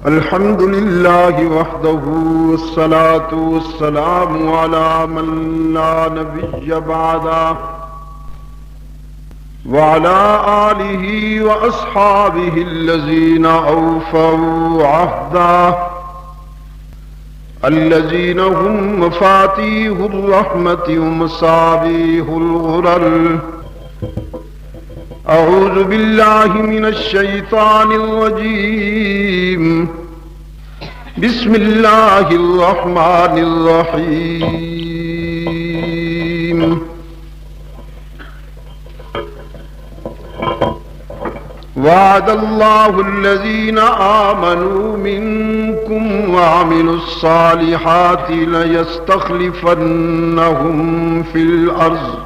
الحمد لله وحده والصلاة والسلام على من لا نبي بعده وعلى آله وأصحابه الذين أوفوا عهده الذين هم مفاتيح الرحمة ومصابيح الغرر. أعوذ بالله من الشيطان الرجيم. بسم الله الرحمن الرحيم. وعد الله الذين آمنوا منكم وعملوا الصالحات ليستخلفنهم في الأرض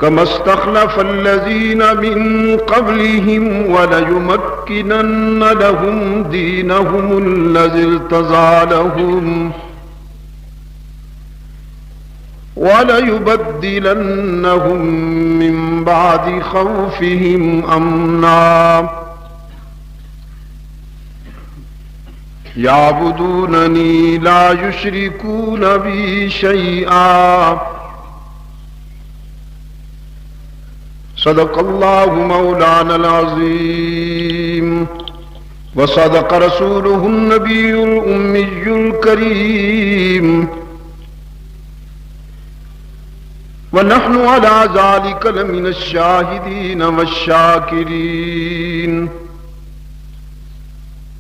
كما استخلف الذين من قبلهم وليمكنن لهم دينهم الذي ارتضى لهم وليبدلنهم من بعد خوفهم أمنا يعبدونني لا يشركون بي شيئا. صدق الله مولانا العظيم وصدق رسوله النبي الأمي الكريم ونحن على ذلك لمن الشاهدين والشاكرين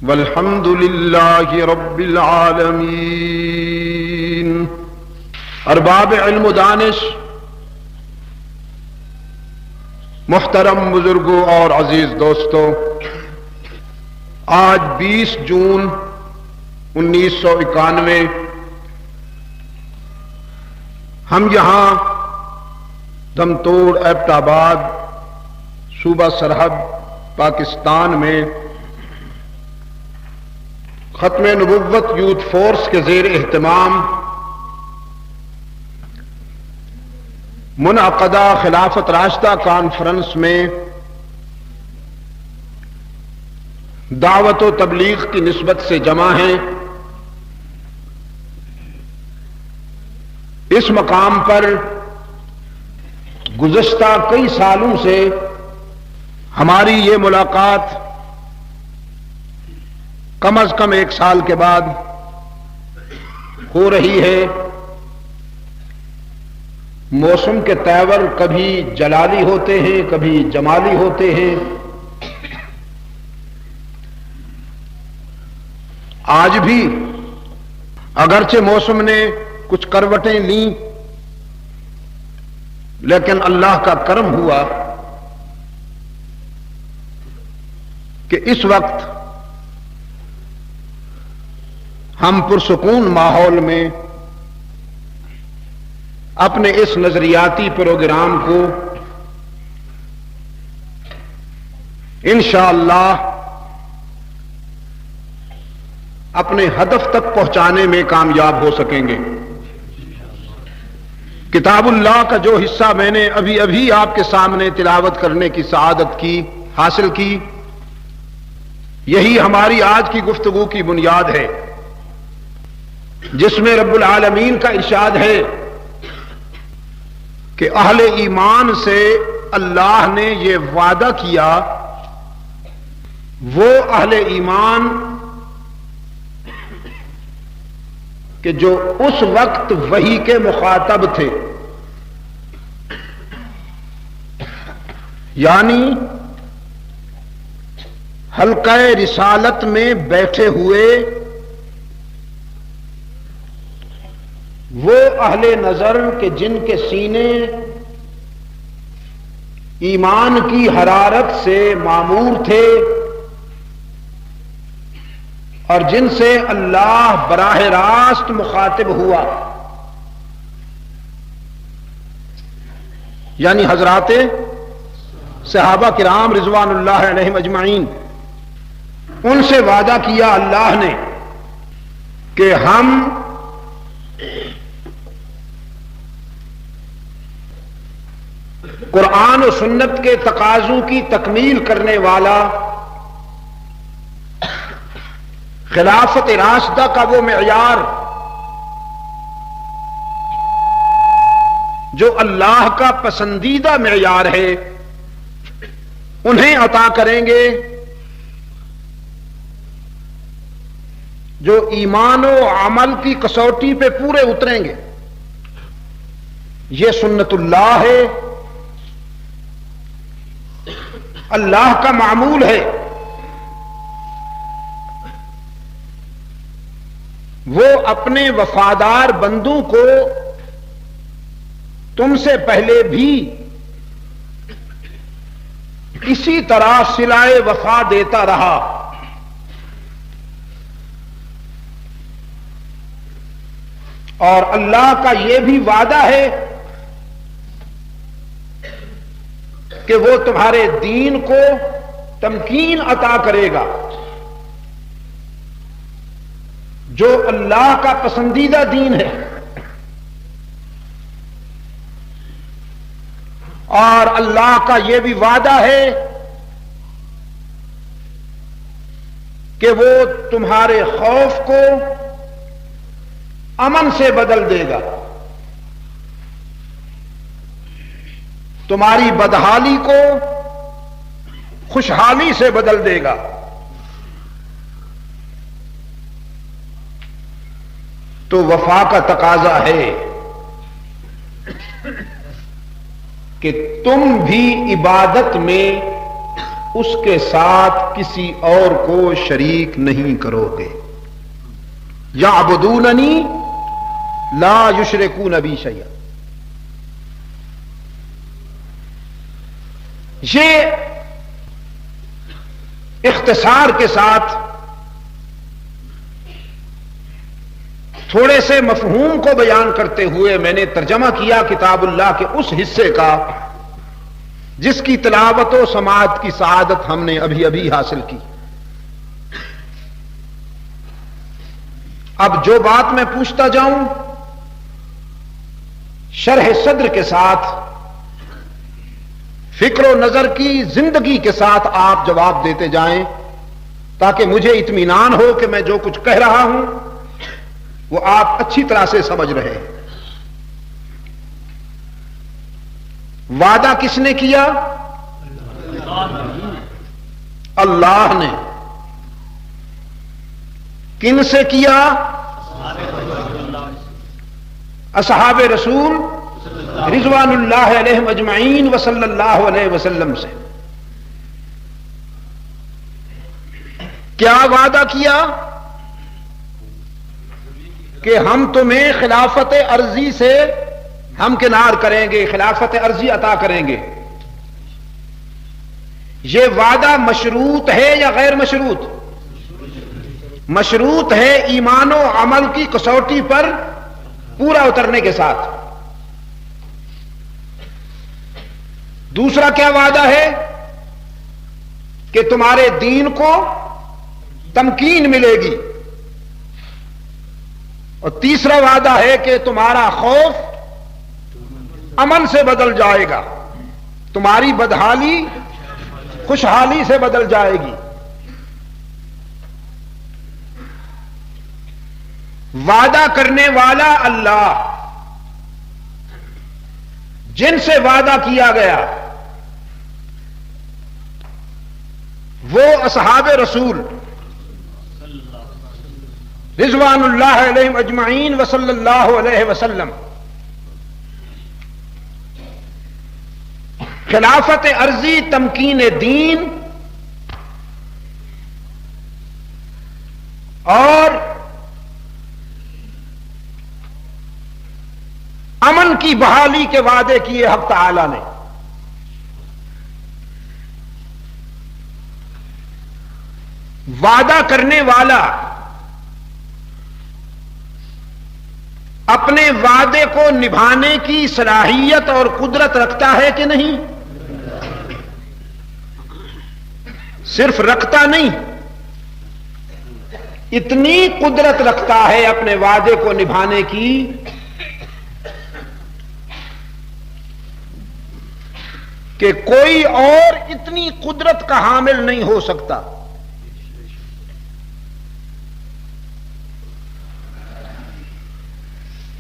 والحمد لله رب العالمين. ارباب علم و دانش، محترم بزرگوں اور عزیز دوستوں، آج 20 جون 1991 ہم یہاں دمتوڑ ایبٹ آباد صوبہ سرحد پاکستان میں ختم نبوت یوتھ فورس کے زیر اہتمام منعقدہ خلافت راشدہ کانفرنس میں دعوت و تبلیغ کی نسبت سے جمع ہیں. اس مقام پر گزشتہ کئی سالوں سے ہماری یہ ملاقات کم از کم 1 سال کے بعد ہو رہی ہے. موسم کے تیور کبھی جلالی ہوتے ہیں، کبھی جمالی ہوتے ہیں. آج بھی اگرچہ موسم نے کچھ کروٹیں لیں، لیکن اللہ کا کرم ہوا کہ اس وقت ہم پرسکون ماحول میں اپنے اس نظریاتی پروگرام کو انشاءاللہ اپنے ہدف تک پہنچانے میں کامیاب ہو سکیں گے. کتاب اللہ کا جو حصہ میں نے ابھی آپ کے سامنے تلاوت کرنے کی سعادت حاصل کی، یہی ہماری آج کی گفتگو کی بنیاد ہے، جس میں رب العالمین کا ارشاد ہے کہ اہل ایمان سے اللہ نے یہ وعدہ کیا، وہ اہل ایمان کہ جو اس وقت وحی کے مخاطب تھے، یعنی حلقہ رسالت میں بیٹھے ہوئے وہ اہل نظر کہ جن کے سینے ایمان کی حرارت سے معمور تھے اور جن سے اللہ براہ راست مخاطب ہوا، یعنی حضرات صحابہ کرام رضوان اللہ علیہم اجمعین، ان سے وعدہ کیا اللہ نے کہ ہم قرآن و سنت کے تقاضوں کی تکمیل کرنے والا، خلافت راشدہ کا وہ معیار جو اللہ کا پسندیدہ معیار ہے، انہیں عطا کریں گے جو ایمان و عمل کی کسوٹی پہ پورے اتریں گے۔ یہ سنت اللہ ہے، اللہ کا معمول ہے۔ وہ اپنے وفادار بندوں کو تم سے پہلے بھی اسی طرح صلائے وفا دیتا رہا۔ اور اللہ کا یہ بھی وعدہ ہے کہ وہ تمہارے دین کو تمکین عطا کرے گا، جو اللہ کا پسندیدہ دین ہے۔ اور اللہ کا یہ بھی وعدہ ہے کہ وہ تمہارے خوف کو امن سے بدل دے گا، تمہاری بدحالی کو خوشحالی سے بدل دے گا۔ تو وفا کا تقاضا ہے کہ تم بھی عبادت میں اس کے ساتھ کسی اور کو شریک نہیں کرو گے۔ یعبدوننی لا یشرکون بی شیئا۔ یہ اختصار کے ساتھ تھوڑے سے مفہوم کو بیان کرتے ہوئے میں نے ترجمہ کیا کتاب اللہ کے اس حصے کا جس کی تلاوت و سماعت کی سعادت ہم نے ابھی ابھی حاصل کی۔ اب جو بات میں پوچھتا جاؤں شرح صدر کے ساتھ، فکر و نظر کی زندگی کے ساتھ آپ جواب دیتے جائیں تاکہ مجھے اطمینان ہو کہ میں جو کچھ کہہ رہا ہوں وہ آپ اچھی طرح سے سمجھ رہے ہیں۔ وعدہ کس نے کیا؟ اللہ نے۔ کن سے کیا؟ اصحاب رسول رضوان اللہ علیہم اجمعین وصلی اللہ علیہ وسلم سے۔ کیا وعدہ کیا؟ کہ ہم تمہیں خلافت عرضی سے ہمکنار کریں گے، خلافت عرضی عطا کریں گے۔ یہ وعدہ مشروط ہے یا غیر مشروط؟ مشروط ہے ایمان و عمل کی کسوٹی پر پورا اترنے کے ساتھ۔ دوسرا کیا وعدہ ہے؟ کہ تمہارے دین کو تمکین ملے گی۔ اور تیسرا وعدہ ہے کہ تمہارا خوف امن سے بدل جائے گا، تمہاری بدحالی خوشحالی سے بدل جائے گی۔ وعدہ کرنے والا اللہ، جن سے وعدہ کیا گیا وہ اصحاب رسول رضوان اللہ علیہم اجمعین وصلی اللہ علیہ وسلم۔ خلافت عرضی، تمکین دین اور امن کی بحالی کے وعدے کیے حق تعالی نے۔ وعدہ کرنے والا اپنے وعدے کو نبھانے کی صلاحیت اور قدرت رکھتا ہے کہ نہیں؟ صرف رکھتا نہیں، اتنی قدرت رکھتا ہے اپنے وعدے کو نبھانے کی کہ کوئی اور اتنی قدرت کا حامل نہیں ہو سکتا.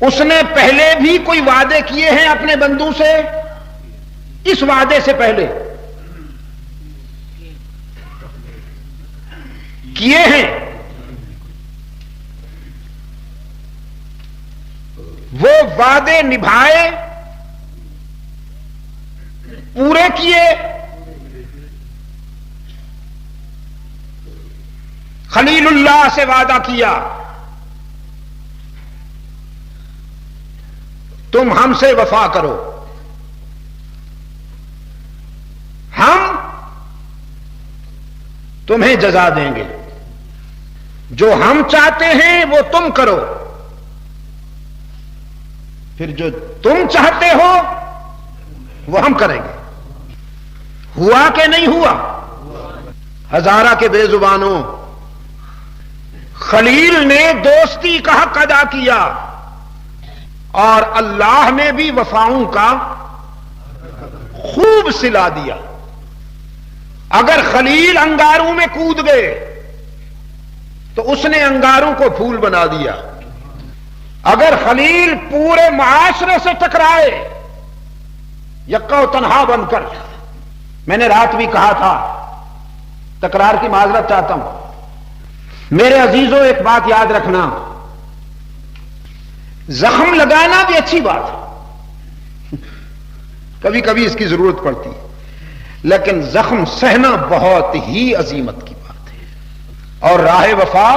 اس نے پہلے بھی کوئی وعدے کیے ہیں اپنے بندوں سے، اس وعدے سے پہلے کیے ہیں، وہ وعدے نبھائے، پورے کیے. خلیل اللہ سے وعدہ کیا تم ہم سے وفا کرو، ہم تمہیں جزا دیں گے، جو ہم چاہتے ہیں وہ تم کرو، پھر جو تم چاہتے ہو وہ ہم کریں گے. ہوا کہ نہیں ہوا؟ ہزارہ کے بے زبانوں، خلیل نے دوستی کا حق ادا کیا اور اللہ نے بھی وفاؤں کا خوب صلہ دیا. اگر خلیل انگاروں میں کود گئے تو اس نے انگاروں کو پھول بنا دیا. اگر خلیل پورے معاشرے سے ٹکرائے یکا و تنہا بن کر، میں نے رات بھی کہا تھا، تکرار کی معذرت چاہتا ہوں. میرے عزیزوں ایک بات یاد رکھنا، زخم لگانا بھی اچھی بات ہے، کبھی کبھی اس کی ضرورت پڑتی ہے، لیکن زخم سہنا بہت ہی عظیمت کی بات ہے. اور راہ وفا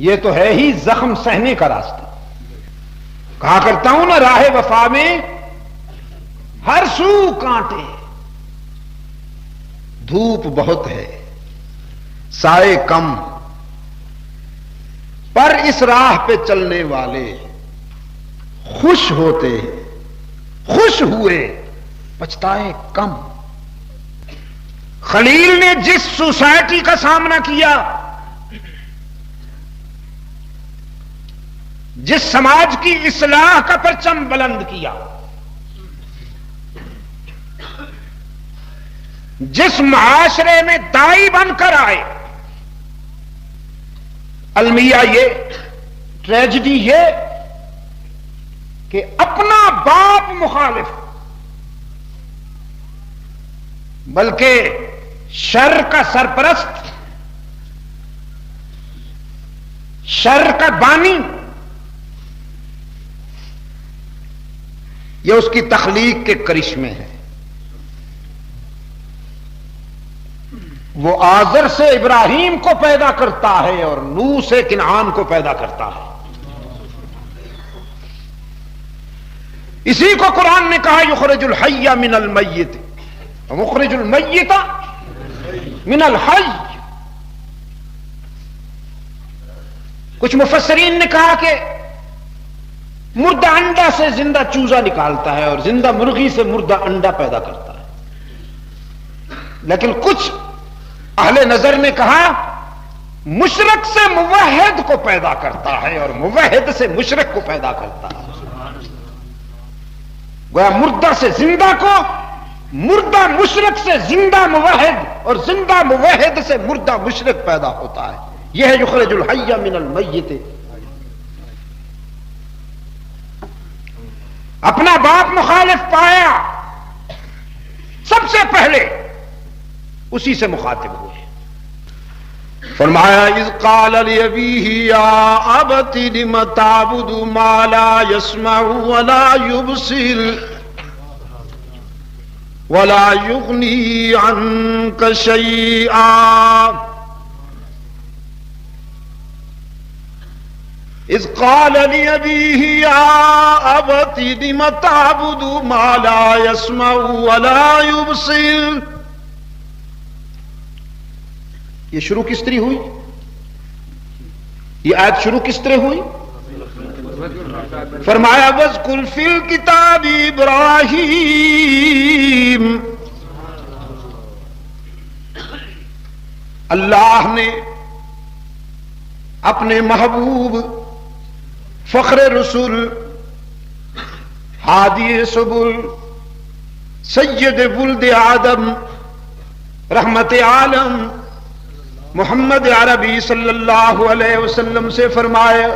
یہ تو ہے ہی زخم سہنے کا راستہ. کہا کرتا ہوں نا، راہ وفا میں ہر سو کانٹے، دھوپ بہت ہے، سائے کم، پر اس راہ پہ چلنے والے خوش ہوتے، خوش ہوئے، پچھتائے کم. خلیل نے جس سوسائٹی کا سامنا کیا، جس سماج کی اصلاح کا پرچم بلند کیا، جس معاشرے میں دائی بن کر آئے، المیہ یہ، ٹریجڈی یہ کہ اپنا باپ مخالف، بلکہ شر کا سرپرست، شر کا بانی، یہ اس کی تخلیق کے کرشمے ہیں. وہ آزر سے ابراہیم کو پیدا کرتا ہے اور نوح سے کنعان کو پیدا کرتا ہے. اسی کو قرآن نے کہا یخرج الحی من المیت ومخرج المیت من الحی. کچھ مفسرین نے کہا کہ مردہ انڈا سے زندہ چوزا نکالتا ہے اور زندہ مرغی سے مردہ انڈا پیدا کرتا ہے. لیکن کچھ اہل نظر نے کہا مشرک سے موحد کو پیدا کرتا ہے اور موحد سے مشرک کو پیدا کرتا ہے. گویا مردہ سے زندہ کو، مردہ مشرک سے زندہ موحد اور زندہ موحد سے مردہ مشرک پیدا ہوتا ہے. یہ ہے یخرج الحی من المیت. اپنا باپ مخالف پایا، سب سے پہلے اسی سے مخاطب ہوئے. فرمایا اذ قال لأبیہ یا ابت لم تعبد ما لا يسمع ولا يبصر ولا يغني عنك شيئا. اذ قال لأبیہ یا ابت لم تعبد ما لا يسمع ولا يبصر. یہ شروع کس طرح ہوئی؟ یہ آیت شروع کس طرح ہوئی؟ فرمایا وَاذْكُرْ فِي الْكِتَابِ إِبْرَاهِيمَ. اللہ نے اپنے محبوب فخر رسول ہادی سبل سید ولد آدم رحمت عالم محمد عربی صلی اللہ علیہ وسلم سے فرمایا،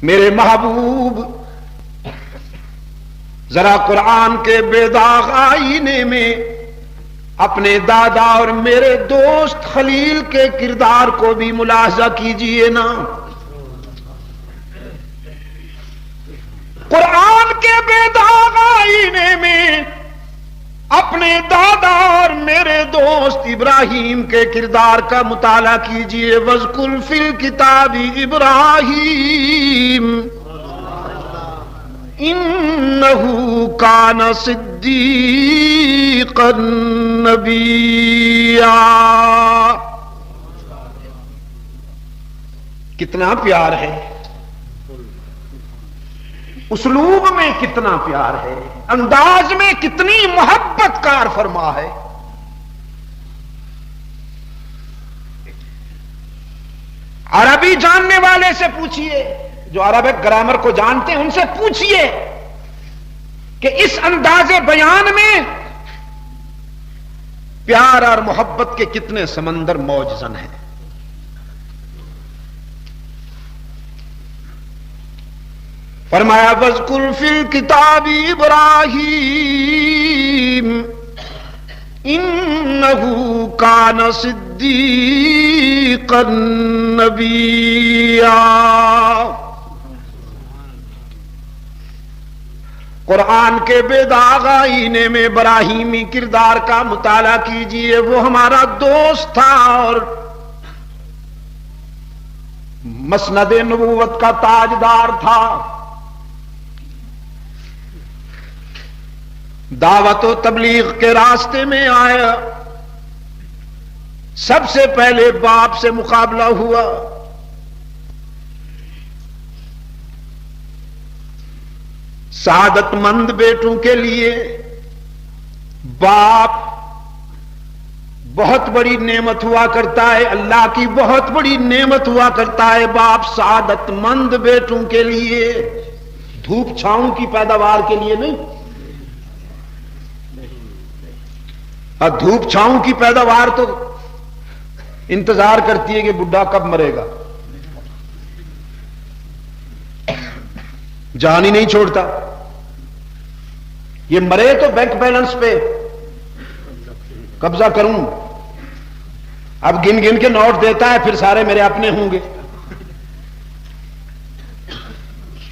میرے محبوب ذرا قرآن کے بے داغ آئینے میں اپنے دادا اور میرے دوست خلیل کے کردار کو بھی ملاحظہ کیجئے نا۔ قرآن کے بے داغ آئینے میں اپنے دادا اور میرے دوست ابراہیم کے کردار کا مطالعہ کیجئے۔ وَاذْكُرْ فِي الْكِتَابِ ابراہیم انہ کان صدیقا نبیّا۔ کتنا پیار ہے، اسلوب میں کتنا پیار ہے، انداز میں کتنی محبت کار فرما ہے۔ عربی جاننے والے سے پوچھئے، جو عربک گرامر کو جانتے ہیں ان سے پوچھئے کہ اس انداز بیان میں پیار اور محبت کے کتنے سمندر موجزن ہیں۔ فرمایا وَاذْكُرْ فِي الْكِتَابِ ابراہیم انہ کان صدیقا نبیّا۔ قرآن کے بے داغ آئینے میں ابراہیمی کردار کا مطالعہ کیجئے۔ وہ ہمارا دوست تھا اور مسند نبوت کا تاجدار تھا۔ دعوت و تبلیغ کے راستے میں آیا، سب سے پہلے باپ سے مقابلہ ہوا۔ سعادت مند بیٹوں کے لیے باپ بہت بڑی نعمت ہوا کرتا ہے، اللہ کی بہت بڑی نعمت ہوا کرتا ہے باپ سعادت مند بیٹوں کے لیے، دھوپ چھاؤں کی پیداوار کے لیے نہیں۔ اور دھوپ چھاؤں کی پیداوار تو انتظار کرتی ہے کہ بڈھا کب مرے گا، جان ہی نہیں چھوڑتا۔ یہ مرے تو بینک بیلنس پہ قبضہ کروں، اب گن گن کے نوٹ دیتا ہے، پھر سارے میرے اپنے ہوں گے۔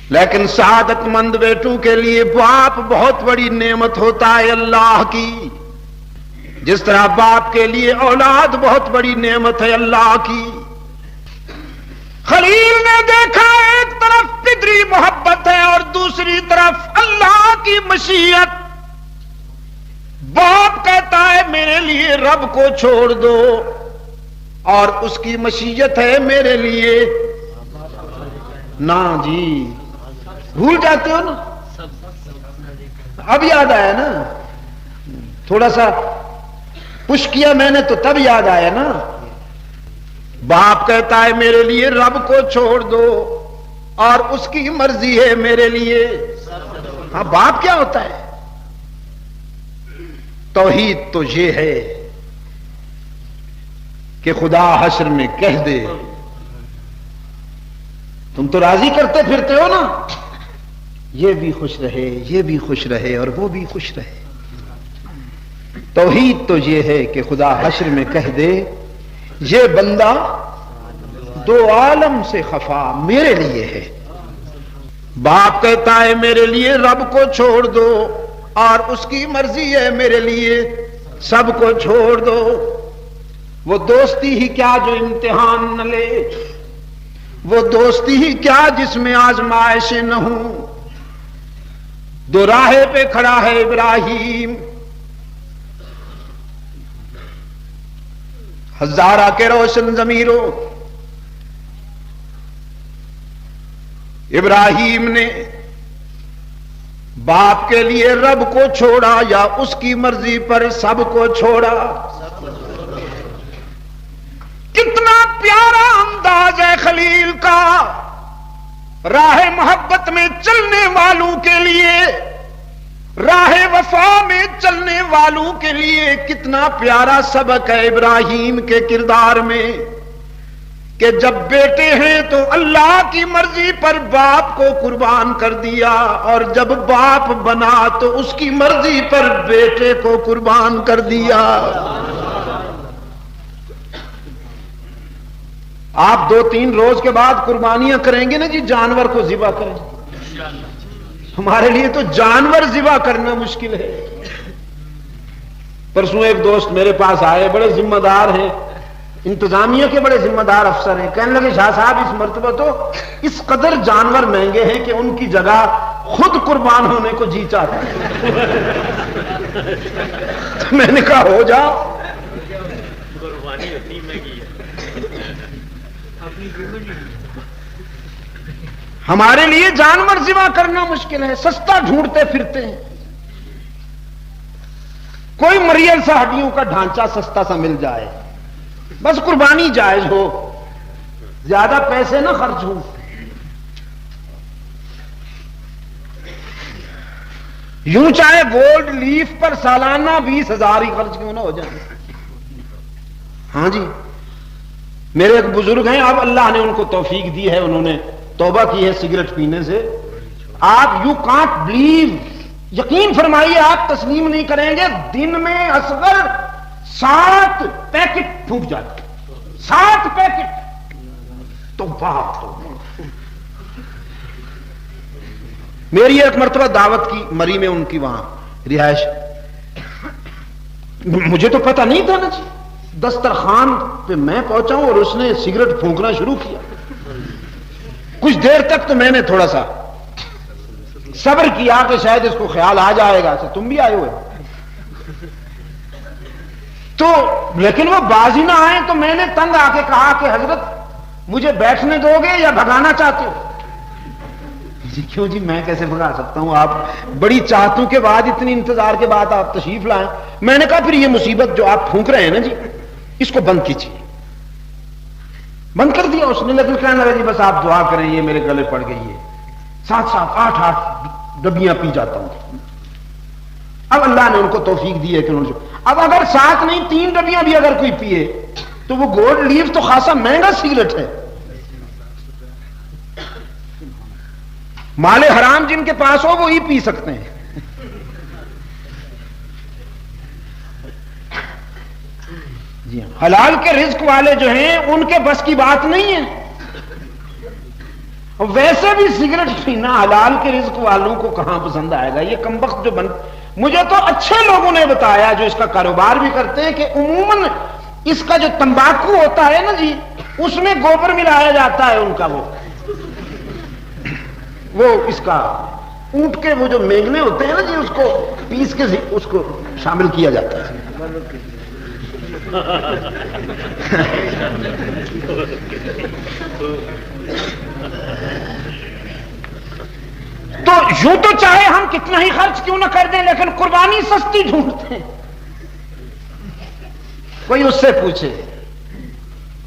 لیکن سعادت مند بیٹوں کے لیے باپ بہت بڑی نعمت ہوتا ہے اللہ کی، جس طرح باپ کے لیے اولاد بہت بڑی نعمت ہے اللہ کی۔ خلیل نے دیکھا ایک طرف فطری محبت ہے اور دوسری طرف اللہ کی مشیت۔ باپ کہتا ہے میرے لیے رب کو چھوڑ دو، اور اس کی مشیت ہے میرے لیے نا جی، بھول جاتے ہو نا، اب یاد آیا نا، تھوڑا سا پش کیا میں نے تو تب یاد آیا نا۔ باپ کہتا ہے میرے لیے رب کو چھوڑ دو اور اس کی مرضی ہے میرے لیے۔ ہاں باپ کیا ہوتا ہے؟ توحید تو یہ ہے کہ خدا حشر میں کہہ دے، تم تو راضی کرتے پھرتے ہو نا، یہ بھی خوش رہے، یہ بھی خوش رہے اور وہ بھی خوش رہے۔ توحید تو یہ ہے کہ خدا حشر میں کہہ دے یہ بندہ دو عالم سے خفا میرے لیے ہے۔ باپ کہتا ہے میرے لیے رب کو چھوڑ دو اور اس کی مرضی ہے میرے لیے سب کو چھوڑ دو۔ وہ دوستی ہی کیا جو امتحان نہ لے، وہ دوستی ہی کیا جس میں آزمائشیں نہ ہوں۔ دو راہے پہ کھڑا ہے ابراہیم، ہزارہ کے روشن ضمیروں، ابراہیم نے باپ کے لیے رب کو چھوڑا یا اس کی مرضی پر سب کو چھوڑا؟ کتنا پیارا انداز ہے خلیل کا، راہ محبت میں چلنے والوں کے لیے، راہ وفا میں چلنے والوں کے لیے کتنا پیارا سبق ہے ابراہیم کے کردار میں، کہ جب بیٹے ہیں تو اللہ کی مرضی پر باپ کو قربان کر دیا، اور جب باپ بنا تو اس کی مرضی پر بیٹے کو قربان کر دیا۔ آپ 2-3 روز کے بعد قربانیاں کریں گے نا جی، جانور کو ذبح کریں، ہمارے لیے تو جانور ذبح کرنا مشکل ہے۔ پرسوں ایک دوست میرے پاس آئے، بڑے ذمہ دار ہیں، انتظامیہ کے بڑے ذمہ دار افسر ہیں، کہنے لگے شاہ صاحب اس مرتبہ تو اس قدر جانور مہنگے ہیں کہ ان کی جگہ خود قربان ہونے کو جی چاہتا ہے۔ تو میں نے کہا ہو جاؤ، ہمارے لیے جانور ذبح کرنا مشکل ہے، سستا ڈھونڈتے پھرتے ہیں، کوئی مریل سا ہڈیوں کا ڈھانچہ سستا سا مل جائے، بس قربانی جائز ہو، زیادہ پیسے نہ خرچ ہوں۔ یوں چاہے گولڈ لیف پر سالانہ 20,000 ہی خرچ کیوں نہ ہو جائے۔ ہاں جی، میرے ایک بزرگ ہیں، اب اللہ نے ان کو توفیق دی ہے، انہوں نے توبہ کی ہے سگریٹ پینے سے۔ آپ یو کانٹ بلیو، یقین فرمائیے آپ تسلیم نہیں کریں گے، دن میں اصغر 7 پیکٹ پھونک جاتے، 7 پیکٹ، تو باپ تو میری ایک مرتبہ دعوت کی مری میں، ان کی وہاں رہائش، مجھے تو پتہ نہیں تھا نا جی، دسترخوان پہ میں پہنچا ہوں اور اس نے سگریٹ پھونکنا شروع کیا۔ کچھ دیر تک تو میں نے تھوڑا سا صبر کیا کہ شاید اس کو خیال آ جائے گا، تم بھی آئے ہوئے تو، لیکن وہ بازی نہ آئے تو میں نے تنگ آ کے کہا کہ حضرت مجھے بیٹھنے دو گے یا بھگانا چاہتے ہو؟ جی کیوں جی، میں کیسے بھگا سکتا ہوں، آپ بڑی چاہتوں کے بعد، اتنی انتظار کے بعد آپ تشریف لائیں۔ میں نے کہا پھر یہ مصیبت جو آپ پھونک رہے ہیں نا جی، اس کو بند کیجیے۔ بند کر دیا اس نے، لیکن کہنے لگا جی بس آپ دعا کریں، یہ میرے گلے پڑ گئی ہے، 7-7 8-8 ڈبیاں پی جاتا ہوں۔ اب اللہ نے ان کو توفیق دی ہے کہ انہوں نے، اب اگر 7 نہیں 3 ڈبیاں بھی اگر کوئی پیے تو وہ گولڈ لیف تو خاصا مہنگا سگریٹ ہے، مال حرام جن کے پاس ہو وہی پی سکتے ہیں۔ جی ہاں، حلال کے رزق والے جو ہیں ان کے بس کی بات نہیں ہے، ویسے بھی سگریٹ پینا حلال کے رزق والوں کو کہاں پسند آئے گا۔ یہ کمبخت جو مجھے تو اچھے لوگوں نے بتایا جو اس کا کاروبار بھی کرتے ہیں کہ عموماً اس کا جو تمباکو ہوتا ہے نا جی، اس میں گوبر ملایا جاتا ہے ان کا، وہ اس کا اونٹ کے وہ جو مینگنے ہوتے ہیں نا جی، اس کو پیس کے اس کو شامل کیا جاتا ہے۔ تو یوں تو چاہے ہم کتنا ہی خرچ کیوں نہ کر دیں، لیکن قربانی سستی ڈھونڈتے ہیں۔ کوئی اس سے پوچھے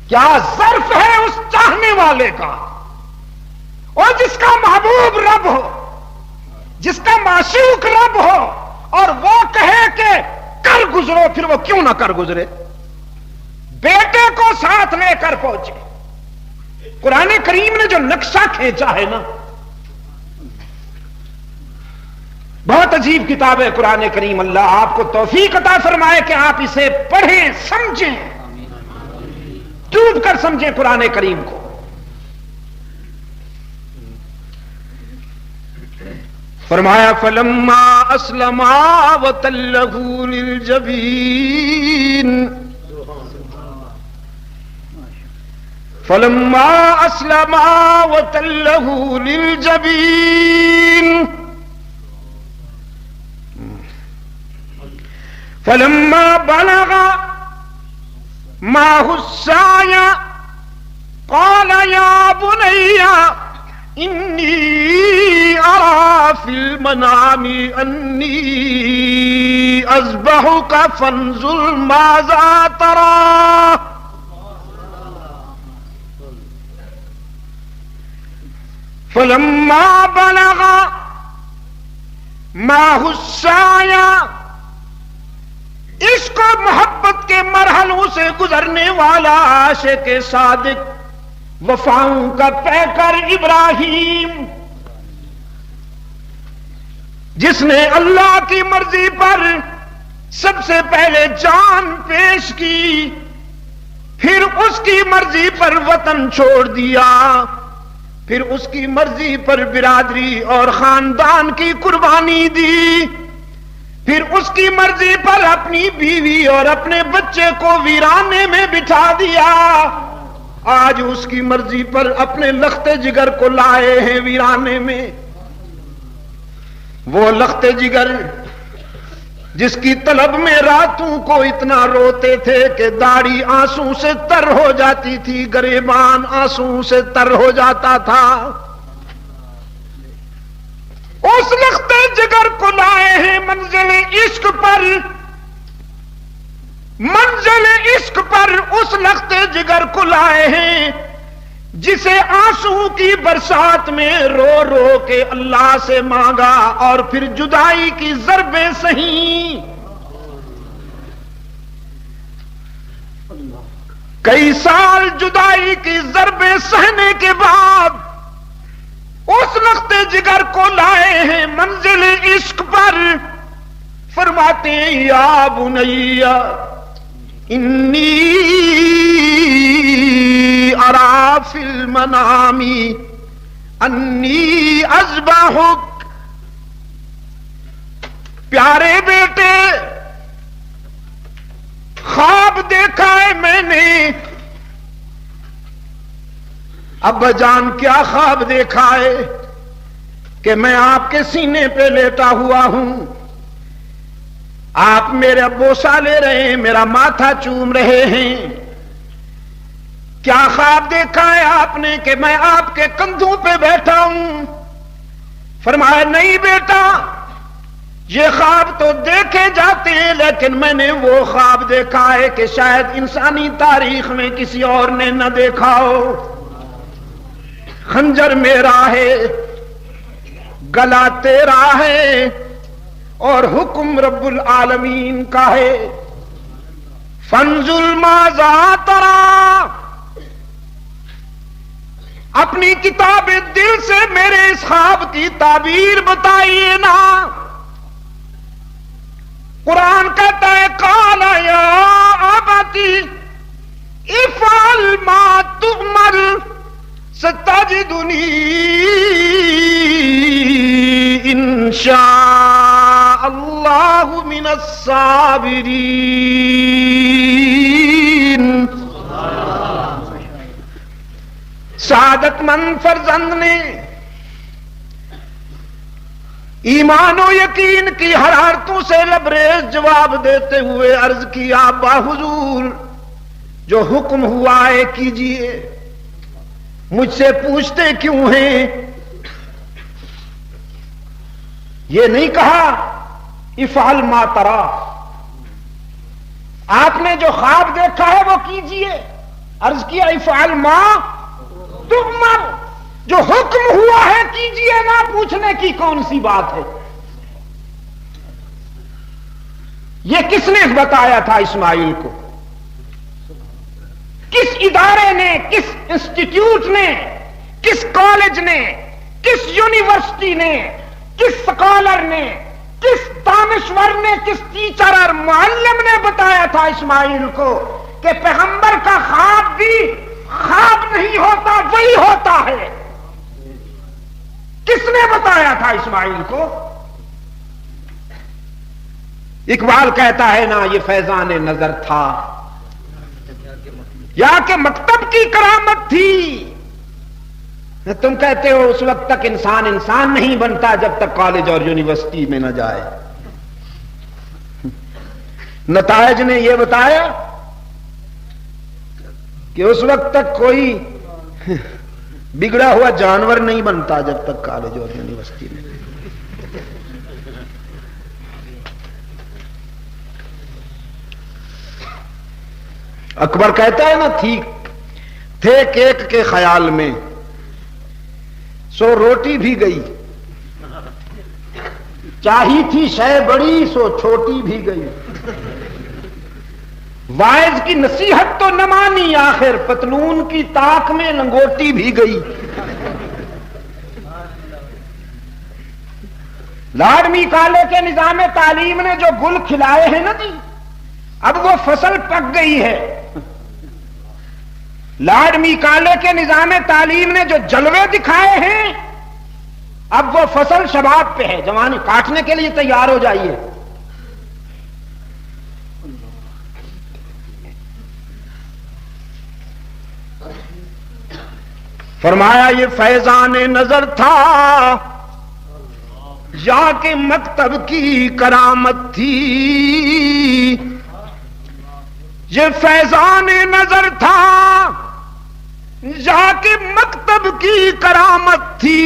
کیا ظرف ہے اس چاہنے والے کا، اور جس کا محبوب رب ہو، جس کا معشوق رب ہو، اور وہ کہے کہ کر گزرو، پھر وہ کیوں نہ کر گزرے، بیٹے کو ساتھ لے کر پہنچے۔ قرآن کریم نے جو نقشہ کھینچا ہے نا، بہت عجیب کتاب ہے قرآن کریم۔ اللہ آپ کو توفیق عطا فرمائے کہ آپ اسے پڑھیں، سمجھیں، ڈوب کر سمجھیں قرآن کریم کو۔ فرمایا فلما اسلما وتلہ للجبین، فلما اسلما وتلہ للجبین، فلما بلغ معه السعي قال يا بني إني أرى في المنام أني أذبحك فانظر ماذا ترى فلما بلغ معه السعي، عشق و محبت کے مرحلوں سے گزرنے والا عاشق صادق، وفاؤں کا پیکر ابراہیم، جس نے اللہ کی مرضی پر سب سے پہلے جان پیش کی، پھر اس کی مرضی پر وطن چھوڑ دیا، پھر اس کی مرضی پر برادری اور خاندان کی قربانی دی، پھر اس کی مرضی پر اپنی بیوی اور اپنے بچے کو ویرانے میں بٹھا دیا، آج اس کی مرضی پر اپنے لخت جگر کو لائے ہیں ویرانے میں۔ وہ لخت جگر جس کی طلب میں راتوں کو اتنا روتے تھے کہ داڑھی آنسو سے تر ہو جاتی تھی، گریبان آنسو سے تر ہو جاتا تھا، اس لخت جگر کو لائے ہیں منزل عشق پر، منزل عشق پر اس لخت جگر کو لائے ہیں جسے آنسو کی برسات میں رو رو کے اللہ سے مانگا اور پھر جدائی کی ضربیں سہیں۔ کئی سال جدائی کی ضربیں سہنے کے بعد اس لخت جگر کو لائے ہیں منزل عشق پر، فرماتے ہیں یا بنیا انی ارا فی المنام انی اذبحک، پیارے بیٹے خواب دیکھا ہے میں نے۔ ابا جان کیا خواب دیکھا ہے؟ کہ میں آپ کے سینے پہ لیٹا ہوا ہوں، آپ میرا بوسہ لے رہے ہیں، میرا ماتھا چوم رہے ہیں۔ کیا خواب دیکھا ہے آپ نے؟ کہ میں آپ کے کندھوں پہ بیٹھا ہوں۔ فرمایا نہیں بیٹا، یہ خواب تو دیکھے جاتے ہیں، لیکن میں نے وہ خواب دیکھا ہے کہ شاید انسانی تاریخ میں کسی اور نے نہ دیکھا ہو۔ خنجر میرا ہے، گلا تیرا ہے، اور حکم رب العالمین کا ہے۔ فانظر ماذا تری، اپنی کتاب دل سے میرے اس خواب کی تعبیر بتائیے نا۔ قرآن کہتا ہے قال یا ابتی افعل ما تؤمر ستجدنی انشاء اللہ من الصابرین۔ سعادت مند فرزند نے ایمان و یقین کی حرارتوں سے لبریز جواب دیتے ہوئے عرض کیا با حضور جو حکم ہوا ہے کیجئے، مجھ سے پوچھتے کیوں ہیں؟ یہ نہیں کہا افعل ما تری، آپ نے جو خواب دیکھا ہے وہ کیجئے، عرض کیا افعل ما تؤمر، جو حکم ہوا ہے کیجئے، نہ پوچھنے کی کون سی بات ہے؟ یہ کس نے بتایا تھا اسماعیل کو؟ کس ادارے نے، کس انسٹیٹیوٹ نے، کس کالج نے، کس یونیورسٹی نے، کس سکالر نے، کس دانشور نے، کس ٹیچر اور معلم نے بتایا تھا اسماعیل کو کہ پیغمبر کا خواب بھی خواب نہیں ہوتا، وہی ہوتا ہے؟ کس نے بتایا تھا اسماعیل کو؟ اقبال کہتا ہے نا یہ فیضان نظر تھا یا کہ مکتب کی کرامت تھی۔ تم کہتے ہو اس وقت تک انسان انسان نہیں بنتا جب تک کالج اور یونیورسٹی میں نہ جائے۔ نتائج نے یہ بتایا کہ اس وقت تک کوئی بگڑا ہوا جانور نہیں بنتا جب تک کالج اور یونیورسٹی میں۔ اکبر کہتا ہے نا تھے کیک کے خیال میں سو روٹی بھی گئی، چاہی تھی شے بڑی سو چھوٹی بھی گئی، وائز کی نصیحت تو نہ مانی، آخر پتلون کی تاک میں لنگوٹی بھی گئی۔ لاڈمی کالے کے نظام تعلیم نے جو گل کھلائے ہیں نا جی، اب وہ فصل پک گئی ہے۔ لاڈمی کالے کے نظام تعلیم نے جو جلوے دکھائے ہیں، اب وہ فصل شباب پہ ہے، جوانی کاٹنے کے لیے تیار ہو جائیے۔ فرمایا یہ فیضان نظر تھا یا کہ مکتب کی کرامت تھی، یہ فیضان نظر تھا یا کہ مکتب کی کرامت تھی،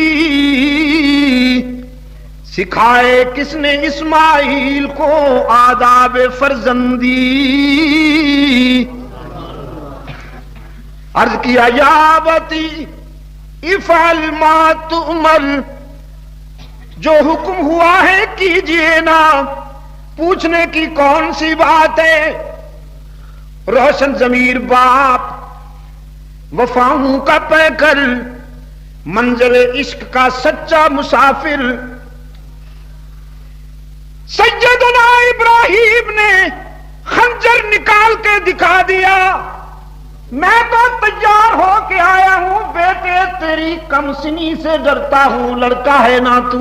سکھائے کس نے اسماعیل کو آداب فرزندی، عرض کیا یا ابتی افعل ما تؤمر، جو حکم ہوا ہے کیجئے نا، پوچھنے کی کون سی بات ہے۔ روشن ضمیر باپ وفاؤں کا پیکر، منزل عشق کا سچا مسافر، سیدنا ابراہیم نے خنجر نکال کے دکھا دیا، میں تو تیار ہو کے آیا ہوں بیٹے، تیری کم سنی سے ڈرتا ہوں، لڑکا ہے نا تو۔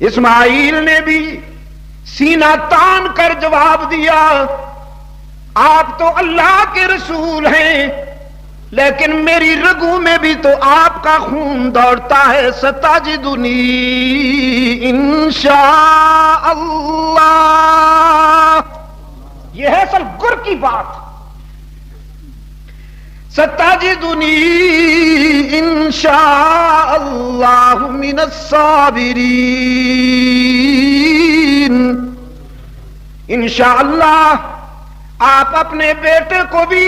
اسماعیل نے بھی سینہ تان کر جواب دیا، آپ تو اللہ کے رسول ہیں، لیکن میری رگوں میں بھی تو آپ کا خون دوڑتا ہے، ستجدنی انشاء اللہ، یہ ہے اصل گر کی بات۔ ستجدنی انشاء اللہ من الصابرین، انشاءاللہ آپ اپنے بیٹے کو بھی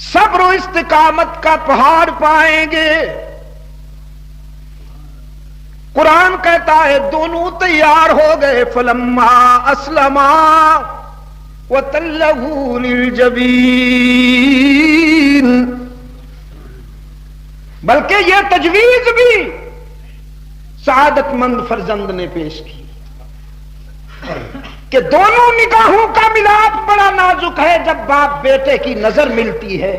صبر و استقامت کا پہاڑ پائیں گے۔ قرآن کہتا ہے دونوں تیار ہو گئے، فلما اسلما وَتَلَّهُ لِلْجَبِينِ، بلکہ یہ تجویز بھی سعادت مند فرزند نے پیش کی کہ دونوں نگاہوں کا ملاپ بڑا نازک ہے، جب باپ بیٹے کی نظر ملتی ہے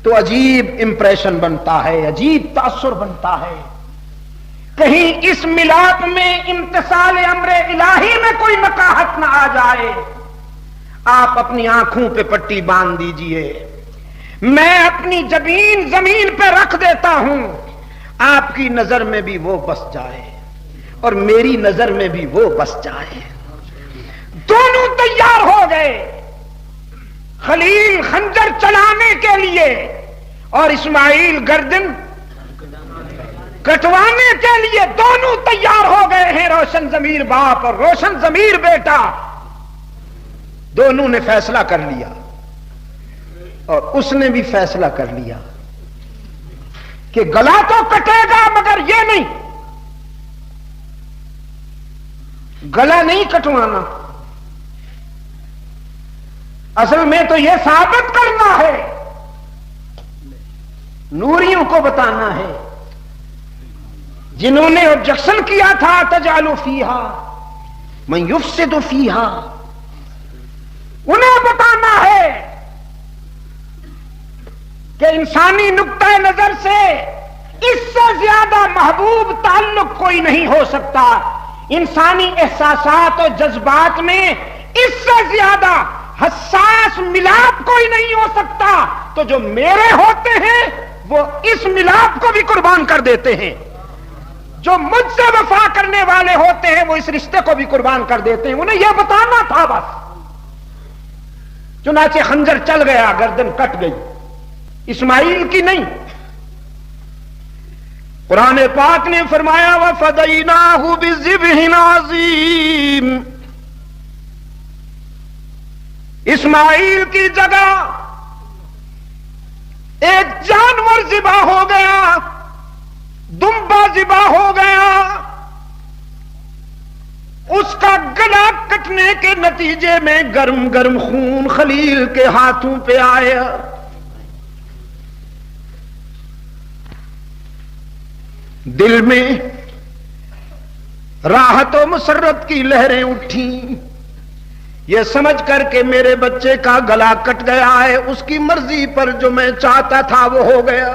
تو عجیب امپریشن بنتا ہے، عجیب تاثر بنتا ہے، کہیں اس ملاپ میں امتثال امر الہی میں کوئی نقاہت نہ آ جائے۔ آپ اپنی آنکھوں پہ پٹی باندھ دیجئے، میں اپنی جبین زمین پہ رکھ دیتا ہوں، آپ کی نظر میں بھی وہ بس جائے اور میری نظر میں بھی وہ بس جائے۔ دونوں تیار ہو گئے، خلیل خنجر چلانے کے لیے اور اسماعیل گردن کٹوانے کے لیے، دونوں تیار ہو گئے ہیں، روشن ضمیر باپ اور روشن ضمیر بیٹا، دونوں نے فیصلہ کر لیا اور اس نے بھی فیصلہ کر لیا کہ گلا تو کٹے گا مگر یہ نہیں، گلا نہیں کٹوانا، اصل میں تو یہ ثابت کرنا ہے، نوریوں کو بتانا ہے، جنہوں نے آبجیکشن کیا تھا تجعل فیہا من یفسد فیہا، انہیں بتانا ہے کہ انسانی نقطہ نظر سے اس سے زیادہ محبوب تعلق کوئی نہیں ہو سکتا، انسانی احساسات اور جذبات میں اس سے زیادہ حساس ملاپ کوئی نہیں ہو سکتا، تو جو میرے ہوتے ہیں وہ اس ملاپ کو بھی قربان کر دیتے ہیں، جو مجھ سے وفا کرنے والے ہوتے ہیں وہ اس رشتے کو بھی قربان کر دیتے ہیں، انہیں یہ بتانا تھا بس۔ چنانچہ خنجر چل گیا، گردن کٹ گئی، اسماعیل کی نہیں۔ قرآن پاک نے فرمایا وَفَدَيْنَاهُ بِذِبْحٍ عَظِيمٍ، اسماعیل کی جگہ ایک جانور ذبح ہو گیا، دمبا ذبح ہو گیا، اس کا گلا کٹنے کے نتیجے میں گرم گرم خون خلیل کے ہاتھوں پہ آیا۔ دل میں راحت و مسرت کی لہریں اٹھیں، یہ سمجھ کر کہ میرے بچے کا گلا کٹ گیا ہے، اس کی مرضی پر جو میں چاہتا تھا وہ ہو گیا۔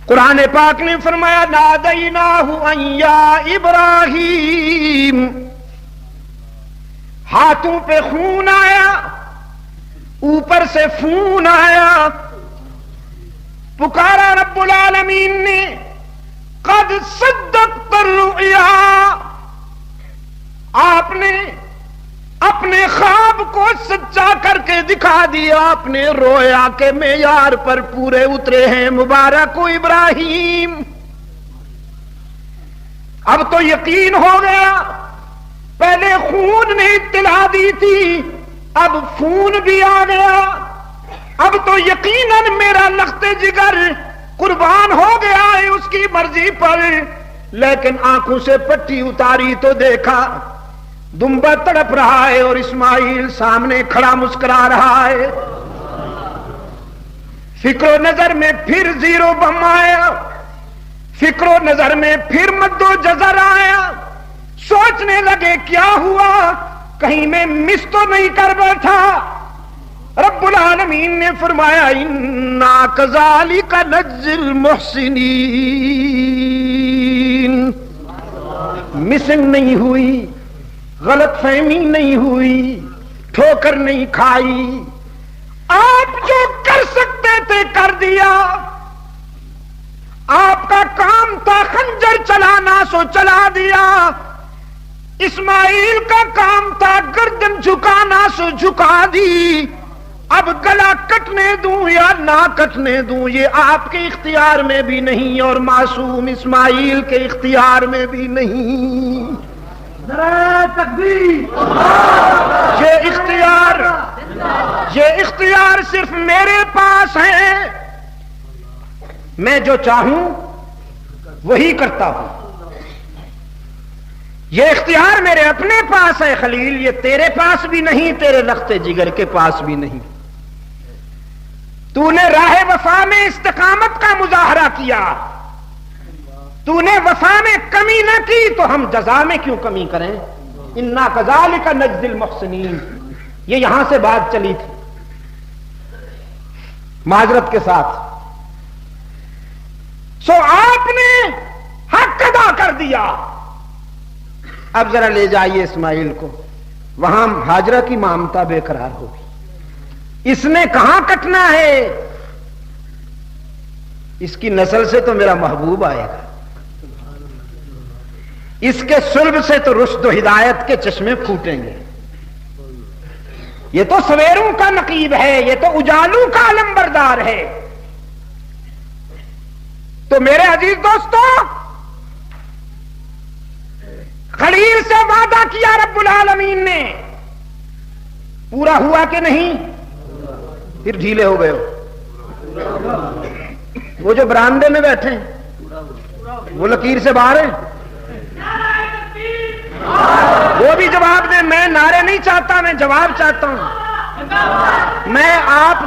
قرآن پاک نے فرمایا نادیناہ ان یا ابراہیم، ہاتھوں پہ خون آیا، اوپر سے فون آیا، پکارا رب العالمین نے، قد صدقت الرؤیا، آپ نے اپنے خواب کو سچا کر کے دکھا دیا، اپنے رویا کے معیار پر پورے اترے ہیں، مبارک ہو ابراہیم۔ اب تو یقین ہو گیا، پہلے خون نے اطلاع دی تھی، اب فون بھی آ گیا، اب تو یقیناً میرا لخت جگر قربان ہو گیا ہے اس کی مرضی پر۔ لیکن آنکھوں سے پٹی اتاری تو دیکھا دمبا تڑپ رہا ہے اور اسماعیل سامنے کھڑا مسکرا رہا ہے۔ فکر و نظر میں پھر زیرو بم آیا، فکر و نظر میں پھر مد و جزر آیا، سوچنے لگے کیا ہوا، کہیں میں مس تو نہیں کر بیٹھا۔ رب العالمین نے فرمایا انا کذالک نجزی المحسنین، مسنگ نہیں ہوئی، غلط فہمی نہیں ہوئی، ٹھوکر نہیں کھائی، آپ جو کر سکتے تھے کر دیا، آپ کا کام تھا خنجر چلانا سو چلا دیا، اسماعیل کا کام تھا گردن جھکانا سو جھکا دی، اب گلا کٹنے دوں یا نہ کٹنے دوں یہ آپ کے اختیار میں بھی نہیں اور معصوم اسماعیل کے اختیار میں بھی نہیں۔ یہ اختیار صرف میرے پاس ہے، میں جو چاہوں وہی کرتا ہوں، یہ اختیار میرے اپنے پاس ہے خلیل، یہ تیرے پاس بھی نہیں، تیرے لخت جگر کے پاس بھی نہیں۔ تو نے راہ وفا میں استقامت کا مظاہرہ کیا، تو نے وفا میں کمی نہ کی تو ہم جزا میں کیوں کمی کریں؟ انا کذالک نجزی المحسنین، یہ یہاں سے بات چلی تھی معذرت کے ساتھ۔ سو آپ نے حق ادا کر دیا، اب ذرا لے جائیے اسماعیل کو، وہاں ہاجرہ کی مامتا بے قرار ہوگی، اس نے کہاں کٹنا ہے، اس کی نسل سے تو میرا محبوب آئے گا، اس کے صلب سے تو رشد و ہدایت کے چشمے پھوٹیں گے، یہ تو سویروں کا نقیب ہے، یہ تو اجالوں کا علمبردار ہے۔ تو میرے عزیز دوستو، خلیل سے وعدہ کیا رب العالمین نے، پورا ہوا کہ نہیں؟ پھر ڈھیلے ہو گئے ہو۔ وہ جو برآمدے میں بیٹھے ہیں وہ لکیر سے باہر ہیں، وہ بھی جواب دیں۔ میں نعرے نہیں چاہتا، میں جواب چاہتا ہوں، میں آپ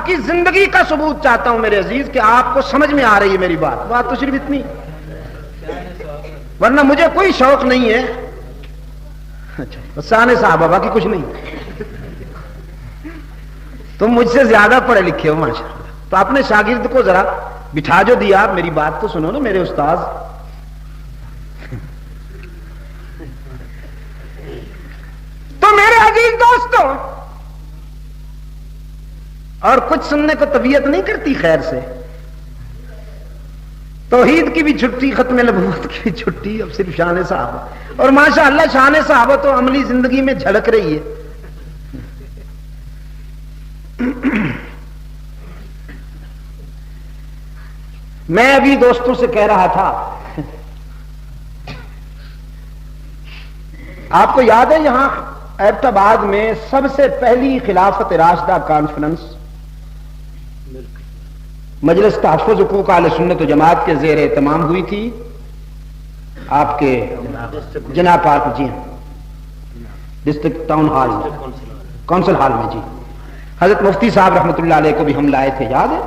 کی زندگی کا ثبوت چاہتا ہوں میرے عزیز، کہ آپ کو سمجھ میں آ رہی ہے میری بات تو صرف اتنی، ورنہ مجھے کوئی شوق نہیں ہے۔ اچھا سانے صاحبہ باقی کچھ نہیں، تم مجھ سے زیادہ پڑھے لکھے ہو ماشاءاللہ، تو اپنے شاگرد کو ذرا بٹھا جو دیا، آپ میری بات تو سنو نا میرے استاذ۔ تو میرے عزیز دوستوں، اور کچھ سننے کو طبیعت نہیں کرتی خیر سے، توحید کی بھی چھٹی، ختم نبوت کی بھی چھٹی، اب صرف شان صحابہ، اور ماشاءاللہ شان صحابہ تو عملی زندگی میں جھلک رہی ہے۔ میں ابھی دوستوں سے کہہ رہا تھا، آپ کو یاد ہے یہاں ایبٹ آباد میں سب سے پہلی خلافت راشدہ کانفرنس مجلس تحفظ حقوق اہل سنت و جماعت کے زیر اہتمام ہوئی تھی آپ کے جناب پارک، جی ہاں، district town hall council hall میں، جی حضرت مفتی صاحب رحمۃ اللہ علیہ کو بھی ہم لائے تھے، یاد ہے؟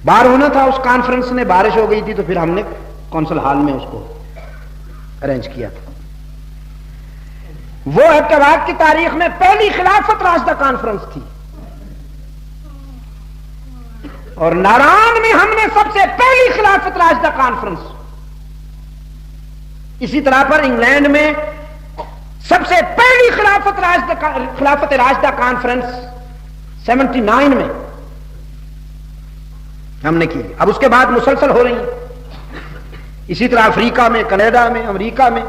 باہر ہونا تھا اس کانفرنس نے، بارش ہو گئی تھی تو پھر ہم نے کونسل ہال میں اس کو ارینج کیا تھا۔ وہ ایبٹ آباد کی تاریخ میں پہلی خلافت راشدہ کانفرنس تھی، اور ناران میں ہم نے سب سے پہلی خلافت راشدہ کانفرنس، اسی طرح پر انگلینڈ میں سب سے پہلی خلافت راشدہ کانفرنس 79 میں ہم نے کی، اب اس کے بعد مسلسل ہو رہی ہیں، اسی طرح افریقہ میں، کینیڈا میں، امریکہ میں،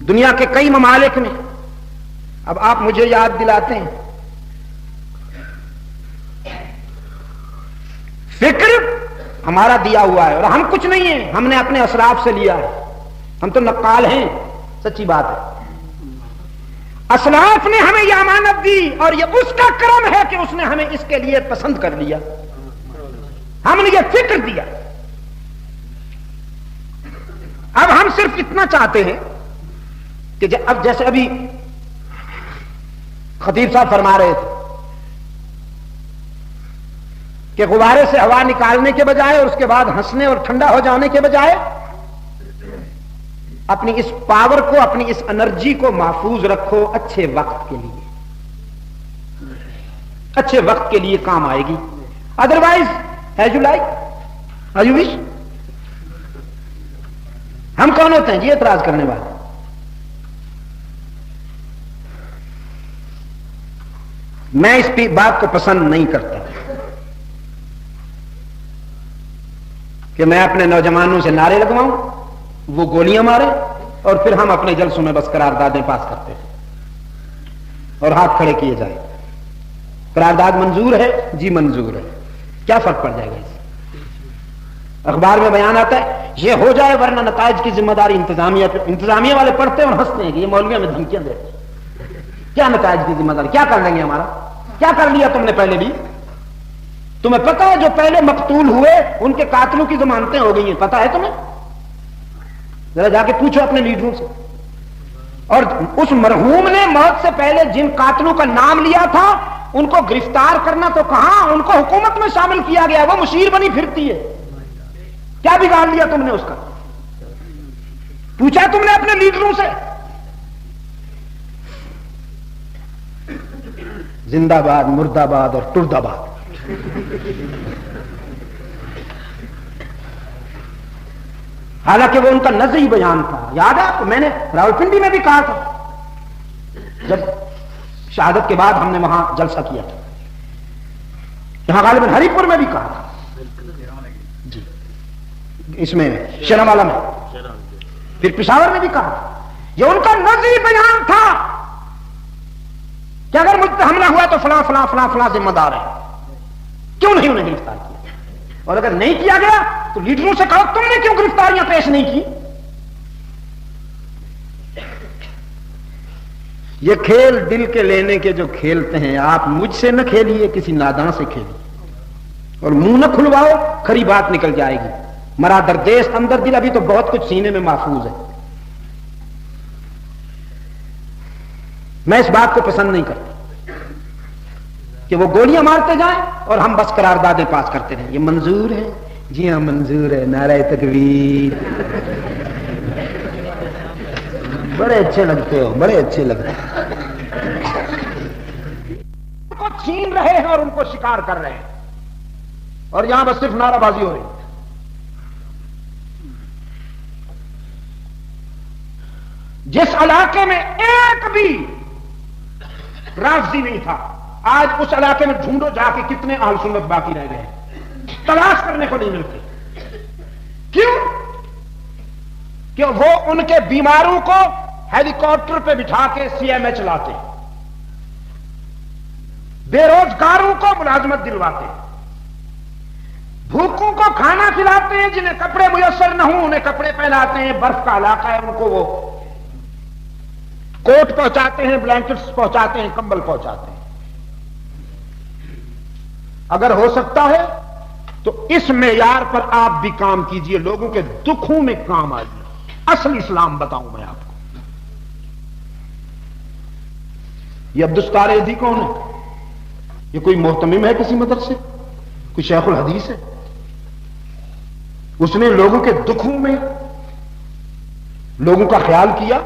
دنیا کے کئی ممالک میں۔ اب آپ مجھے یاد دلاتے ہیں، فکر ہمارا دیا ہوا ہے اور ہم کچھ نہیں ہیں، ہم نے اپنے اسلاف سے لیا ہے، ہم تو نقال ہیں، سچی بات ہے۔ اسلاف نے ہمیں یہ امانت دی اور یہ اس کا کرم ہے کہ اس نے ہمیں اس کے لیے پسند کر لیا، ہم نے یہ فکر دیا۔ اب ہم صرف اتنا چاہتے ہیں کہ اب جیسے ابھی خطیب صاحب فرما رہے تھے کہ غبارے سے ہوا نکالنے کے بجائے اور اس کے بعد ہنسنے اور ٹھنڈا ہو جانے کے بجائے اپنی اس پاور کو، اپنی اس انرجی کو محفوظ رکھو اچھے وقت کے لیے، اچھے وقت کے لیے کام آئے گی۔ Otherwise as you like as you wish. ہم کون ہوتے ہیں جی اعتراض کرنے والے؟ میں اس بات کو پسند نہیں کرتا کہ میں اپنے نوجوانوں سے نعرے لگواؤں، وہ گولیاں مارے اور پھر ہم اپنے جلسوں میں بس قراردادیں پاس کرتے ہیں اور ہاتھ کھڑے کیے جائیں۔ قرارداد منظور ہے؟ جی منظور ہے، کیا فرق پڑ جائے گا اس سے؟ اخبار میں بیان آتا ہے یہ ہو جائے ورنہ نتائج کی ذمہ داری انتظامیہ پہ۔ انتظامیہ والے پڑھتے ہیں اور ہنستے ہیں کہ یہ مولویوں میں دھمکیاں دیتے ہیں۔ کیا نتائج کی ذمہ داری؟ کیا کر لیں گے ہمارا؟ کیا کر لیا تم نے پہلے بھی؟ تمہیں پتا ہے جو پہلے مقتول ہوئے ان کے قاتلوں کی ضمانتیں ہو گئی ہیں، پتا ہے تمہیں؟ ذرا جا کے پوچھو اپنے لیڈروں سے۔ اور اس مرحوم نے موت سے پہلے جن قاتلوں کا نام لیا تھا ان کو گرفتار کرنا تو کہاں، ان کو حکومت میں شامل کیا گیا، وہ مشیر بنی پھرتی ہے۔ کیا بگاڑ لیا تم نے اس کا؟ پوچھا تم نے اپنے لیڈروں سے؟ زندہ باد، مردہ آباد اور ٹرد آباد۔ حالانکہ وہ ان کا نظری بیان تھا، یاد ہے آپ کو؟ میں نے راولپنڈی میں بھی کہا تھا جب شہادت کے بعد ہم نے وہاں جلسہ کیا تھا، یہاں غالباً ہری پور میں بھی کہا تھا، جی اس میں شرمالا میں، پھر پشاور میں بھی کہا تھا۔ یہ ان کا نظری بیان تھا کہ اگر مجھ پہ حملہ ہوا تو فلاں فلاں فلاں فلاں ذمہ دار ہے، کیوں نہیں انہیں گرفتار کیا؟ اور اگر نہیں کیا گیا تو لیڈروں سے کہو تم نے کیوں گرفتاریاں پیش نہیں کی؟ یہ کھیل دل کے لینے کے جو کھیلتے ہیں، آپ مجھ سے نہ کھیلیے، کسی ناداں سے کھیلیے، اور منہ نہ کھلواؤ، کھری بات نکل جائے گی۔ مرا دردیست اندر دل، ابھی تو بہت کچھ سینے میں محفوظ ہے۔ میں اس بات کو پسند نہیں کرتا کہ وہ گولیاں مارتے جائیں اور ہم بس قراردادیں پاس کرتے رہیں۔ یہ منظور ہے؟ جی ہاں منظور ہے، نعرہ تکبیر۔ بڑے اچھے لگتے ہو، بڑے اچھے لگتے ہو۔ ان کو چھین رہے ہیں اور ان کو شکار کر رہے ہیں، اور یہاں بس صرف نعرہ بازی ہو رہی ہے۔ جس علاقے میں ایک بھی رافضی نہیں تھا، آج اس علاقے میں ڈھونڈو جا کے کتنے اہل سنت باقی رہ گئے ہیں، تلاش کرنے کو نہیں ملتے۔ کیوں؟ کہ وہ ان کے بیماروں کو ہیلی کاپٹر پہ بٹھا کے سی ایم ایچ لاتے، بے روزگاروں کو ملازمت دلواتے، بھوکوں کو کھانا کھلاتے ہیں، جنہیں کپڑے میسر نہ ہوں انہیں کپڑے پہناتے ہیں، برف کا علاقہ ہے ان کو وہ کوٹ پہنچاتے ہیں، بلینکٹس پہنچاتے ہیں، کمبل پہنچاتے ہیں. اگر ہو سکتا ہے تو اس معیار پر آپ بھی کام کیجئے، لوگوں کے دکھوں میں کام آئیے. اصل اسلام بتاؤں میں آپ کو. یہ عبدالستار ایدھی کون ہے؟ یہ کوئی محتمم ہے کسی مدرسے؟ کوئی شیخ الحدیث ہے؟ اس نے لوگوں کے دکھوں میں لوگوں کا خیال کیا.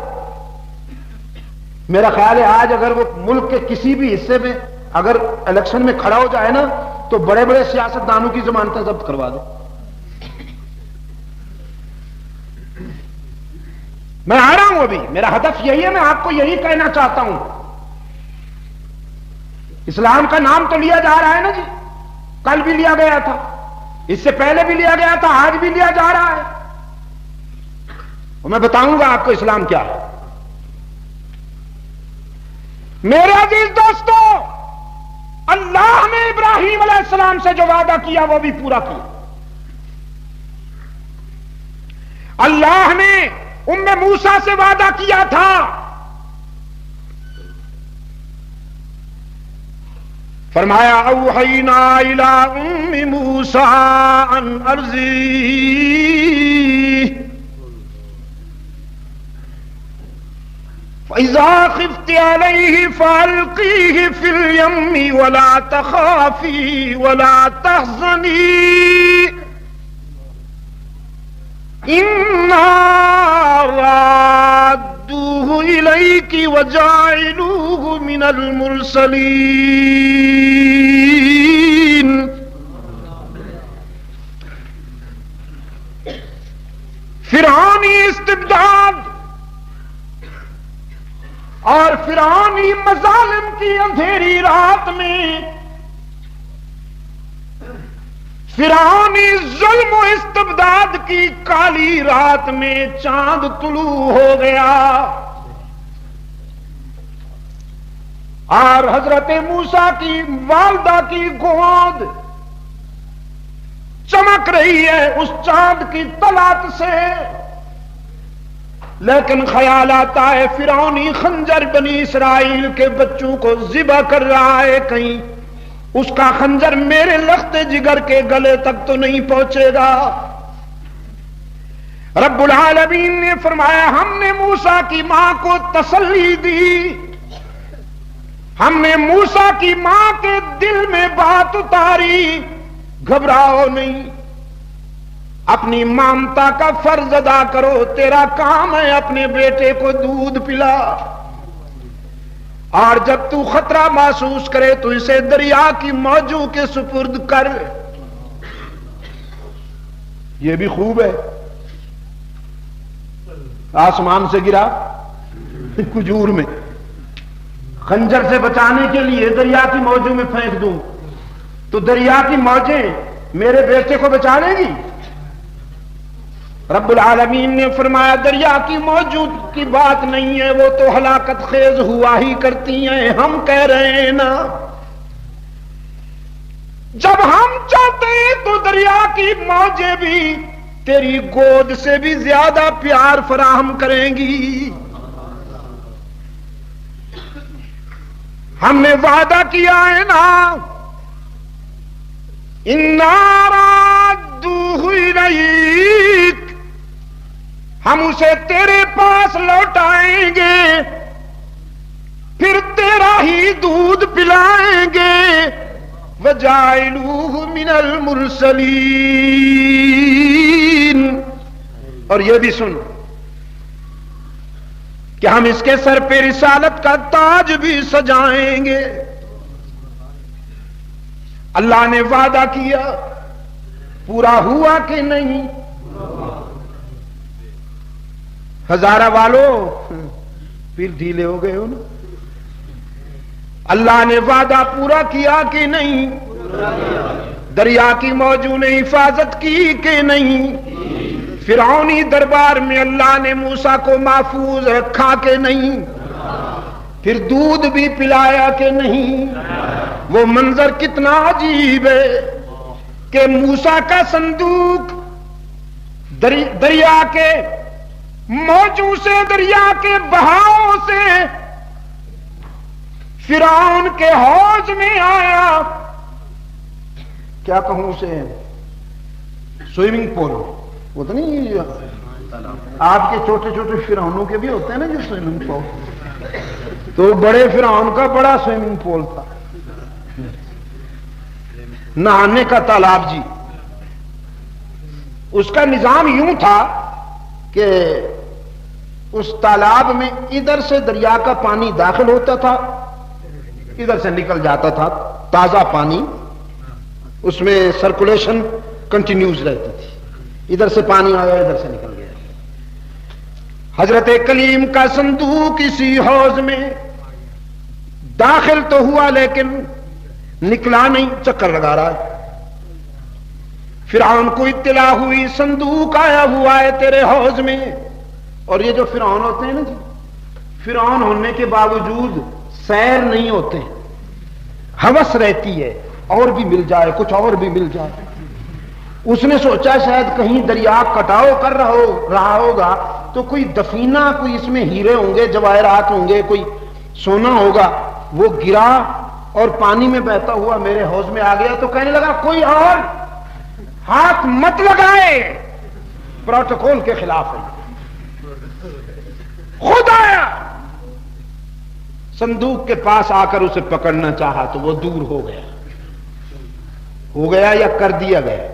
میرا خیال ہے آج اگر وہ ملک کے کسی بھی حصے میں اگر الیکشن میں کھڑا ہو جائے نا تو بڑے بڑے سیاستدانوں کی ضمانتیں ضبط کروا دو. میں آ رہا ہوں ابھی، میرا ہدف یہی ہے، میں آپ کو یہی کہنا چاہتا ہوں. اسلام کا نام تو لیا جا رہا ہے نا جی، کل بھی لیا گیا تھا، اس سے پہلے بھی لیا گیا تھا، آج بھی لیا جا رہا ہے. اور میں بتاؤں گا آپ کو اسلام کیا ہے. میرے عزیز دوستو، اللہ نے ابراہیم علیہ السلام سے جو وعدہ کیا وہ بھی پورا کیا. اللہ نے ام موسیٰ سے وعدہ کیا تھا، فرمایا اوحینا الی ام موسیٰ ان ارضی فَإِذَا خِفْتِ عَلَيْهِ فَأَلْقِيهِ فِي الْيَمِّ وَلَا تَخَافِي وَلَا تَحْزَنِي إِنَّا رَادُّوهُ إِلَيْكِ وَجَاعِلُوهُ مِنَ الْمُرْسَلِينَ. فرعونی استبداد اور فرعونی مظالم کی اندھیری رات میں، فرعونی ظلم و استبداد کی کالی رات میں چاند طلوع ہو گیا اور حضرت موسیٰ کی والدہ کی گود چمک رہی ہے اس چاند کی طلعت سے. لیکن خیال آتا ہے فرعونی خنجر بنی اسرائیل کے بچوں کو ذبح کر رہا ہے، کہیں اس کا خنجر میرے لخت جگر کے گلے تک تو نہیں پہنچے گا. رب العالمین نے فرمایا ہم نے موسیٰ کی ماں کو تسلی دی، ہم نے موسیٰ کی ماں کے دل میں بات اتاری، گھبراؤ نہیں، اپنی مامتا کا فرض ادا کرو، تیرا کام ہے اپنے بیٹے کو دودھ پلا، اور جب تو خطرہ محسوس کرے تو اسے دریا کی موجوں کے سپرد کر. یہ بھی خوب ہے، آسمان سے گرا کھجور میں، خنجر سے بچانے کے لیے دریا کی موجوں میں پھینک دوں تو دریا کی موجیں میرے بیٹے کو بچا لیں گی؟ رب العالمین نے فرمایا دریا کی موجود کی بات نہیں ہے، وہ تو ہلاکت خیز ہوا ہی کرتی ہیں، ہم کہہ رہے ہیں نا جب ہم چاہتے ہیں تو دریا کی موجیں بھی تیری گود سے بھی زیادہ پیار فراہم کریں گی. ہم نے وعدہ کیا ہے نا اِنَّا رَادُّوهُ إِلَيْكَ، ہم اسے تیرے پاس لوٹائیں گے، پھر تیرا ہی دودھ پلائیں گے. وَجَاعِلُوهُ مِنَ الْمُرْسَلِينَ. اور یہ بھی سن کہ ہم اس کے سر پہ رسالت کا تاج بھی سجائیں گے. اللہ نے وعدہ کیا، پورا ہوا کہ نہیں؟ ہزارہ والوں پھر ڈھیلے ہو گئے ہو نا. اللہ نے وعدہ پورا کیا کہ نہیں؟ دریا کی موجوں نے حفاظت کی کہ نہیں؟ فرعونی دربار میں اللہ نے موسیٰ کو محفوظ رکھا کہ نہیں؟ پھر دودھ بھی پلایا کہ نہیں؟ وہ منظر کتنا عجیب ہے کہ موسیٰ کا صندوق دریا کے موجوں سے دریا کے بہاؤ سے فرعون کے حوض میں آیا. کیا کہوں اسے؟ Swimming pool. وہ تو نہیں آپ کے چھوٹے چھوٹے فرعونوں کے بھی ہوتے ہیں نا جو سوئمنگ پول. تو بڑے فرعون کا بڑا سوئمنگ پول تھا، نہانے کا تالاب. جی اس کا نظام یوں تھا کہ اس تالاب میں ادھر سے دریا کا پانی داخل ہوتا تھا، ادھر سے نکل جاتا تھا. تازہ پانی، اس میں سرکولیشن کنٹینیوز رہتی تھی. ادھر سے پانی آیا، ادھر سے نکل گیا. حضرت کلیم کا صندوق اسی حوض میں داخل تو ہوا لیکن نکلا نہیں، چکر لگا رہا ہے. فرعون کو اطلاع ہوئی صندوق آیا ہوا ہے تیرے حوض میں. اور یہ جو فرعون ہوتے ہیں نا جی، فرعون ہونے کے باوجود سیر نہیں ہوتے، ہوس رہتی ہے اور بھی مل جائے، کچھ اور بھی مل جائے. اس نے سوچا شاید کہیں دریا کٹاؤ کر رہا ہوگا تو کوئی دفینہ، کوئی اس میں ہیرے ہوں گے، جواہرات ہوں گے، کوئی سونا ہوگا. وہ گرا اور پانی میں بہتا ہوا میرے حوض میں آ گیا. تو کہنے لگا کوئی اور ہاتھ مت لگائے، پروٹوکول کے خلاف ہے. خود آیا، صندوق کے پاس آ کر اسے پکڑنا چاہا تو وہ دور ہو گیا. ہو گیا یا کر دیا گیا؟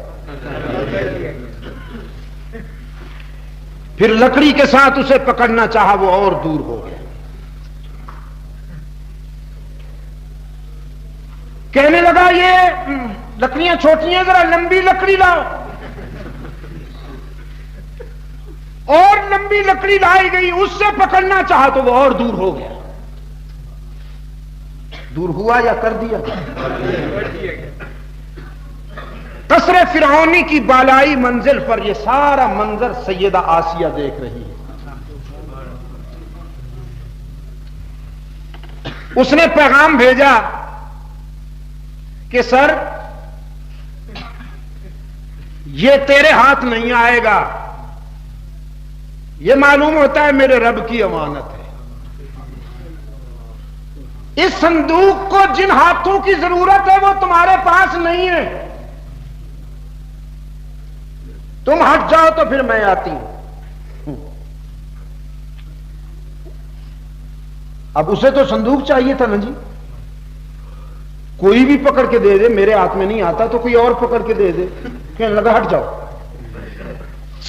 پھر لکڑی کے ساتھ اسے پکڑنا چاہا، وہ اور دور ہو گیا. کہنے لگا یہ لکڑیاں چھوٹی ہیں، ذرا لمبی لکڑی لاؤ. اور لمبی لکڑی لائی گئی، اس سے پکڑنا چاہا تو وہ اور دور ہو گیا. دور ہوا یا کر دیا؟ قصر فرعونی کی بالائی منزل پر یہ سارا منظر سیدہ آسیہ دیکھ رہی ہے. اس نے پیغام بھیجا کہ سر یہ تیرے ہاتھ نہیں آئے گا، یہ معلوم ہوتا ہے میرے رب کی امانت ہے. اس صندوق کو جن ہاتھوں کی ضرورت ہے وہ تمہارے پاس نہیں ہے. تم ہٹ جاؤ تو پھر میں آتی ہوں. اب اسے تو صندوق چاہیے تھا نا جی. کوئی بھی پکڑ کے دے دے، میرے ہاتھ میں نہیں آتا تو کوئی اور پکڑ کے دے دے. کہنے لگا ہٹ جاؤ.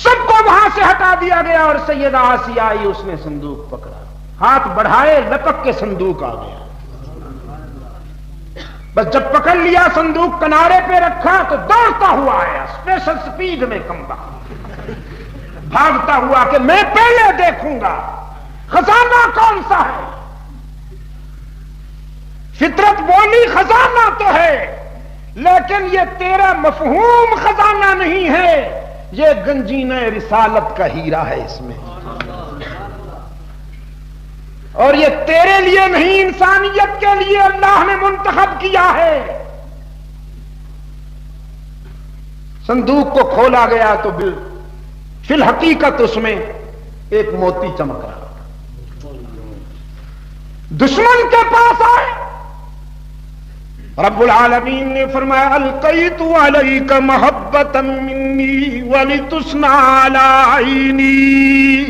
سب کو وہاں سے ہٹا دیا گیا اور سیدہ آسیہ آئی، اس نے صندوق پکڑا، ہاتھ بڑھائے، لپک کے صندوق آ گیا. بس جب پکڑ لیا، صندوق کنارے پہ رکھا تو دوڑتا ہوا آیا، اسپیشل سپیڈ میں کمبا، بھاگتا ہوا کہ میں پہلے دیکھوں گا خزانہ کون سا ہے. فطرت بولی خزانہ تو ہے، لیکن یہ تیرا مفہوم خزانہ نہیں ہے، یہ گنجینہ رسالت کا ہیرا ہے اس میں، اور یہ تیرے لیے نہیں، انسانیت کے لیے اللہ نے منتخب کیا ہے. صندوق کو کھولا گیا تو فی الحقیقت اس میں ایک موتی چمک رہا. دشمن کے پاس آئے، رب العالمین نے فرمایا القیت علیک محبتا منی ولتصنع علی عینی.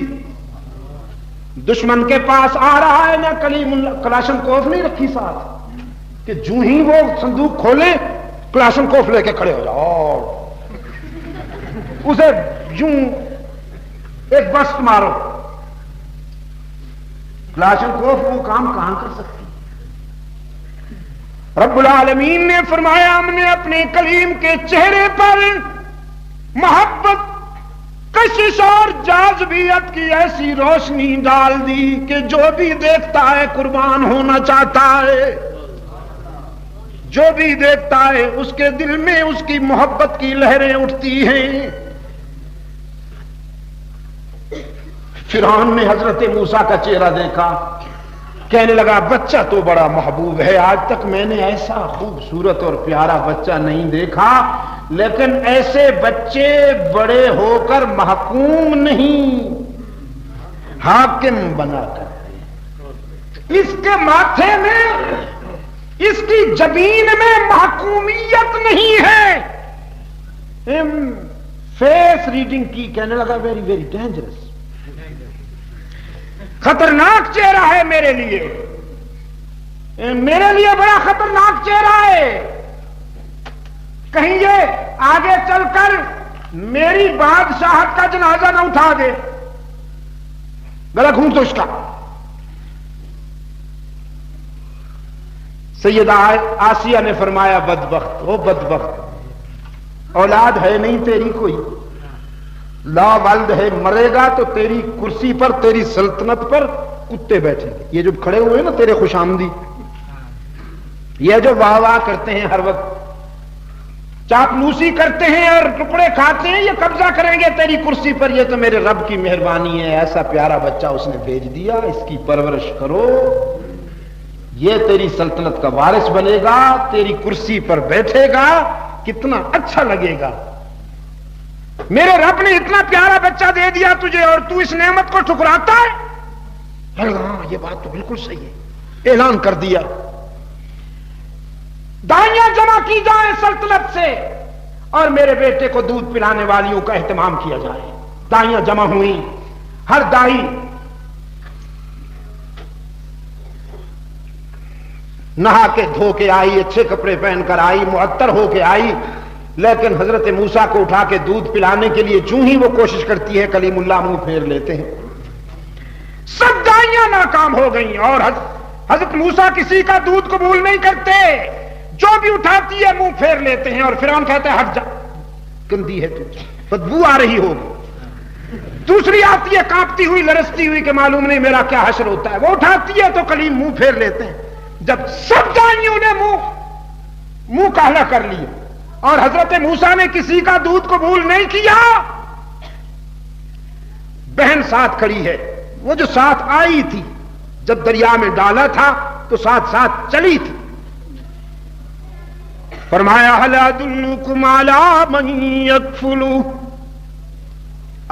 دشمن کے پاس آ رہا ہے نا، کلیم اللہ، کلاشن کوف نہیں رکھی ساتھ کہ جو ہی وہ صندوق کھولے کلاشن کوف لے کے کھڑے ہو جاؤ، اسے یوں ایک بست مارو. کلاشن کوف وہ کام کہاں کر سکتی؟ رب العالمین نے فرمایا ہم نے اپنے کلیم کے چہرے پر محبت، کشش اور جاذبیت کی ایسی روشنی ڈال دی کہ جو بھی دیکھتا ہے قربان ہونا چاہتا ہے. جو بھی دیکھتا ہے اس کے دل میں اس کی محبت کی لہریں اٹھتی ہیں. فرعون نے حضرت موسیٰ کا چہرہ دیکھا، کہنے لگا بچہ تو بڑا محبوب ہے، آج تک میں نے ایسا خوبصورت اور پیارا بچہ نہیں دیکھا، لیکن ایسے بچے بڑے ہو کر محکوم نہیں، حاکم بنا کر اس کے ماتھے میں اس کی جبین میں محکومیت نہیں ہے. فیس ریڈنگ کی کہنے لگا ویری ویری ڈینجرس, خطرناک چہرہ ہے میرے لیے بڑا خطرناک چہرہ ہے. کہیں یہ آگے چل کر میری بادشاہت کا جنازہ نہ اٹھا دے. گلا گھوم تو اس کا. سیدہ آسیہ نے فرمایا بدبخت او بدبخت, اولاد ہے نہیں تیری کوئی, لا ولد ہے, مرے گا تو تیری کرسی پر تیری سلطنت پر کتے بیٹھے. یہ جو کھڑے ہوئے نا تیرے خوش آمدی, یہ جو واہ واہ کرتے ہیں ہر وقت, چاپلوسی کرتے ہیں اور ٹکڑے کھاتے ہیں, یہ قبضہ کریں گے تیری کرسی پر, یہ تو میرے رب کی مہربانی ہے, ایسا پیارا بچہ اس نے بھیج دیا, اس کی پرورش کرو, یہ تیری سلطنت کا وارث بنے گا, تیری کرسی پر بیٹھے گا, کتنا اچھا لگے گا. میرے رب نے اتنا پیارا بچہ دے دیا تجھے اور تو اس نعمت کو ٹھکراتا ہے. ہاں یہ بات تو بالکل صحیح ہے. اعلان کر دیا دائیاں جمع کی جائیں سلطنت سے اور میرے بیٹے کو دودھ پلانے والیوں کا اہتمام کیا جائے. دائیاں جمع ہوئی, ہر دائی نہا کے دھو کے آئی, اچھے کپڑے پہن کر آئی, معطر ہو کے آئی, لیکن حضرت موسیٰ کو اٹھا کے دودھ پلانے کے لیے چوں ہی وہ کوشش کرتی ہے کلیم اللہ منہ پھیر لیتے ہیں. سب دائیاں ناکام ہو گئیں اور حضرت موسیٰ کسی کا دودھ قبول نہیں کرتے, جو بھی اٹھاتی ہے منہ پھیر لیتے ہیں. اور فرعون کہتا ہے ہٹ جا, گندی ہے تو, بدبو آ رہی ہوگی. دوسری آتی ہے کانپتی ہوئی لرزتی ہوئی کہ معلوم نہیں میرا کیا حشر ہوتا ہے, وہ اٹھاتی ہے تو کلیم منہ پھیر لیتے ہیں. جب سب دائیوں نے منہ کالا کر لیا اور حضرت موسیٰ نے کسی کا دودھ قبول نہیں کیا, بہن ساتھ کھڑی ہے, وہ جو ساتھ آئی تھی جب دریا میں ڈالا تھا تو ساتھ ساتھ چلی تھی. فرمایا هل ادلکم علی من یکفل,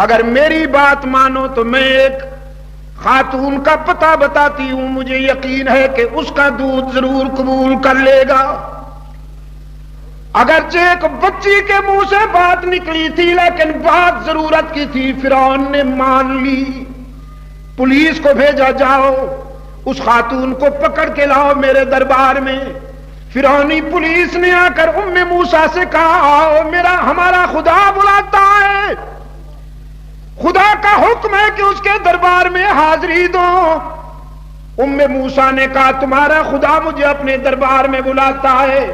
اگر میری بات مانو تو میں ایک خاتون کا پتہ بتاتی ہوں, مجھے یقین ہے کہ اس کا دودھ ضرور قبول کر لے گا. اگرچہ ایک بچی کے منہ سے بات نکلی تھی لیکن بات ضرورت کی تھی. فرعون نے مان لی, پولیس کو بھیجا, جاؤ اس خاتون کو پکڑ کے لاؤ میرے دربار میں. فرعونی پولیس نے آ کر ام موسیٰ سے کہا آؤ, ہمارا خدا بلاتا ہے, خدا کا حکم ہے کہ اس کے دربار میں حاضری دو. ام موسیٰ نے کہا تمہارا خدا مجھے اپنے دربار میں بلاتا ہے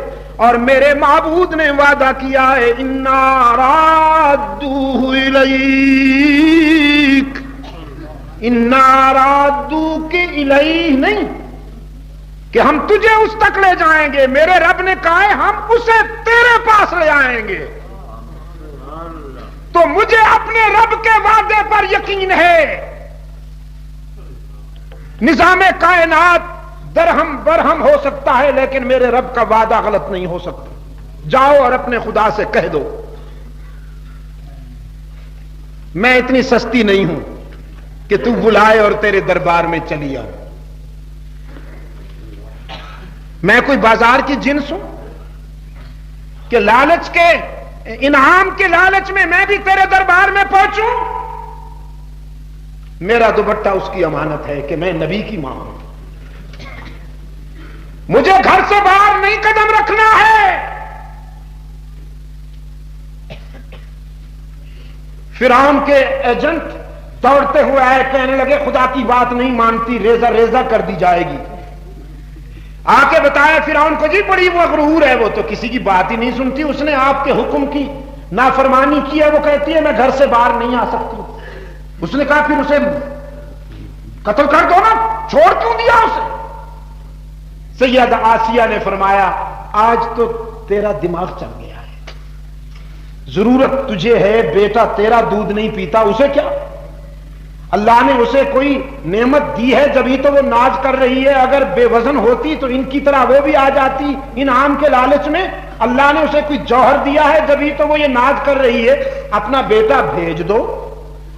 اور میرے معبود نے وعدہ کیا ہے انا رادوہ الیک, انا رادوک الیہ نہیں کہ ہم تجھے اس تک لے جائیں گے, میرے رب نے کہا ہے ہم اسے تیرے پاس لے آئیں گے. تو مجھے اپنے رب کے وعدے پر یقین ہے. نظام کائنات درہم برہم ہو سکتا ہے لیکن میرے رب کا وعدہ غلط نہیں ہو سکتا. جاؤ اور اپنے خدا سے کہہ دو میں اتنی سستی نہیں ہوں کہ تو بلائے اور تیرے دربار میں چلی آؤ. میں کوئی بازار کی جنس ہوں کہ لالچ کے انعام کے لالچ میں بھی تیرے دربار میں پہنچوں. میرا دوپٹہ اس کی امانت ہے کہ میں نبی کی ماں ہوں, مجھے گھر سے باہر نہیں قدم رکھنا ہے. فرعون کے ایجنٹ دوڑتے ہوئے آئے, کہنے لگے خدا کی بات نہیں مانتی, ریزہ ریزہ کر دی جائے گی. آ کے بتایا فرعون کو جی بڑی مغرور ہے, وہ تو کسی کی بات ہی نہیں سنتی, اس نے آپ کے حکم کی نافرمانی کی ہے, وہ کہتی ہے میں گھر سے باہر نہیں آ سکتی. اس نے کہا پھر اسے قتل کر دو نا, چھوڑ کیوں دیا اسے. سیدہ آسیہ نے فرمایا آج تو تیرا دماغ چل گیا ہے, ضرورت تجھے ہے, بیٹا تیرا دودھ نہیں پیتا, اسے کیا, اللہ نے اسے کوئی نعمت دی ہے جبھی تو وہ ناز کر رہی ہے. اگر بے وزن ہوتی تو ان کی طرح وہ بھی آ جاتی انعام کے لالچ میں. اللہ نے اسے کوئی جوہر دیا ہے جبھی تو وہ یہ ناز کر رہی ہے. اپنا بیٹا بھیج دو,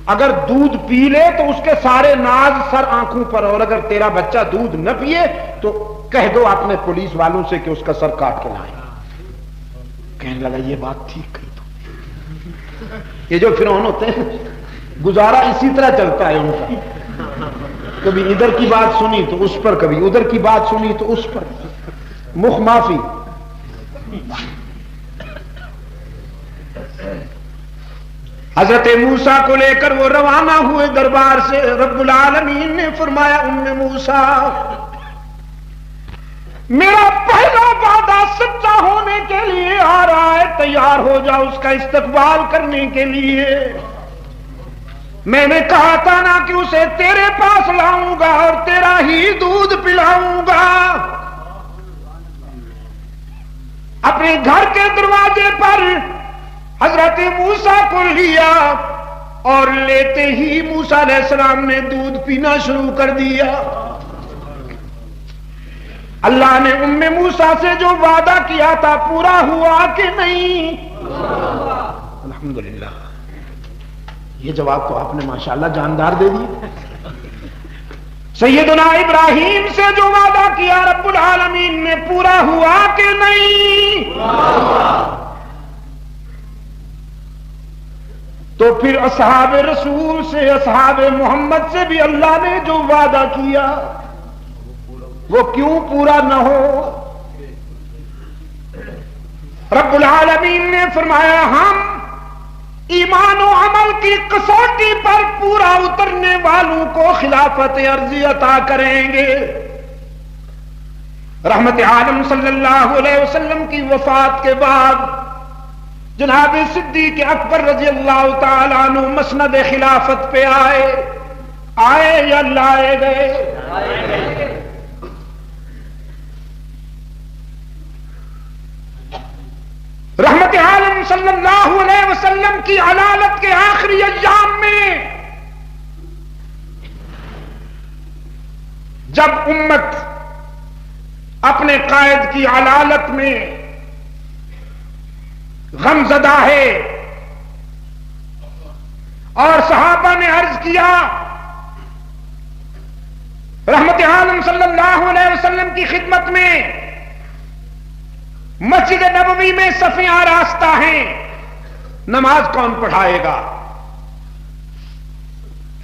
اگر دودھ پی لے تو اس کے سارے ناز سر آنکھوں پر، اور اگر تیرا بچہ دودھ نہ پیے تو کہہ دو اپنے پولیس والوں سے کہ اس کا سر کاٹ کے لائیں۔ کہنے لگا یہ بات ٹھیک کہی تو۔ یہ جو فرعون ہوتے ہیں گزارا اسی طرح چلتا ہے ان کا، کبھی ادھر کی بات سنی تو اس پر، کبھی ادھر کی بات سنی تو اس پر، مخ معافی۔ حضرت موسیٰ کو لے کر وہ روانہ ہوئے دربار سے۔ رب العالمین نے فرمایا ام موسیٰ میرا پہلا وعدہ سچا ہونے کے لیے آ رہا ہے، تیار ہو جا اس کا استقبال کرنے کے لیے۔ میں نے کہا تھا نا کہ اسے تیرے پاس لاؤں گا اور تیرا ہی دودھ پلاؤں گا۔ اپنے گھر کے دروازے پر حضرت موسیٰ کو لیا اور لیتے ہی موسیٰ علیہ السلام نے دودھ پینا شروع کر دیا۔ اللہ نے ام موسیٰ سے جو وعدہ کیا تھا پورا ہوا کہ نہیں؟ الحمدللہ، یہ جواب تو آپ نے ماشاءاللہ جاندار دے دیا۔ سیدنا ابراہیم سے جو وعدہ کیا رب العالمین نے پورا ہوا کہ نہیں؟ تو پھر اصحاب رسول سے، اصحاب محمد سے بھی اللہ نے جو وعدہ کیا وہ کیوں پورا نہ ہو؟ رب العالمین نے فرمایا ہم ایمان و عمل کی کسوٹی پر پورا اترنے والوں کو خلافت عرضی عطا کریں گے۔ رحمت عالم صلی اللہ علیہ وسلم کی وفات کے بعد جناب صدیق اکبر رضی اللہ تعالیٰ عنہ مسند خلافت پہ آئے یا لائے گئے؟ رحمت عالم صلی اللہ علیہ وسلم کی علالت کے آخری ایام میں جب امت اپنے قائد کی علالت میں غم زدہ ہے اور صحابہ نے عرض کیا رحمت عالم صلی اللہ علیہ وسلم کی خدمت میں مسجد نبوی میں صفیں آراستہ ہیں، نماز کون پڑھائے گا؟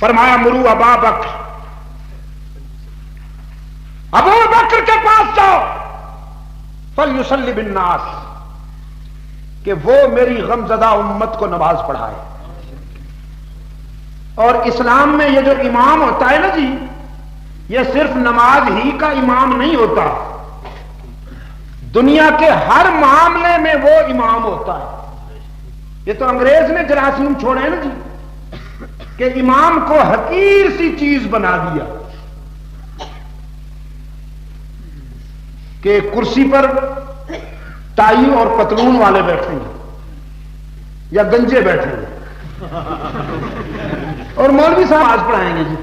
فرمایا مرو ابا بکر، ابو بکر کے پاس جاؤ فلیصلی بالناس کہ وہ میری غمزدہ امت کو نماز پڑھائے۔ اور اسلام میں یہ جو امام ہوتا ہے نا جی، یہ صرف نماز ہی کا امام نہیں ہوتا، دنیا کے ہر معاملے میں وہ امام ہوتا ہے۔ یہ تو انگریز نے جراثیم چھوڑے ہیں نا جی، کہ امام کو حقیر سی چیز بنا دیا کہ کرسی پر ٹائی اور پتلون والے بیٹھے ہیں یا گنجے بیٹھے ہیں اور مولوی صاحب آج پڑھائیں گے جی،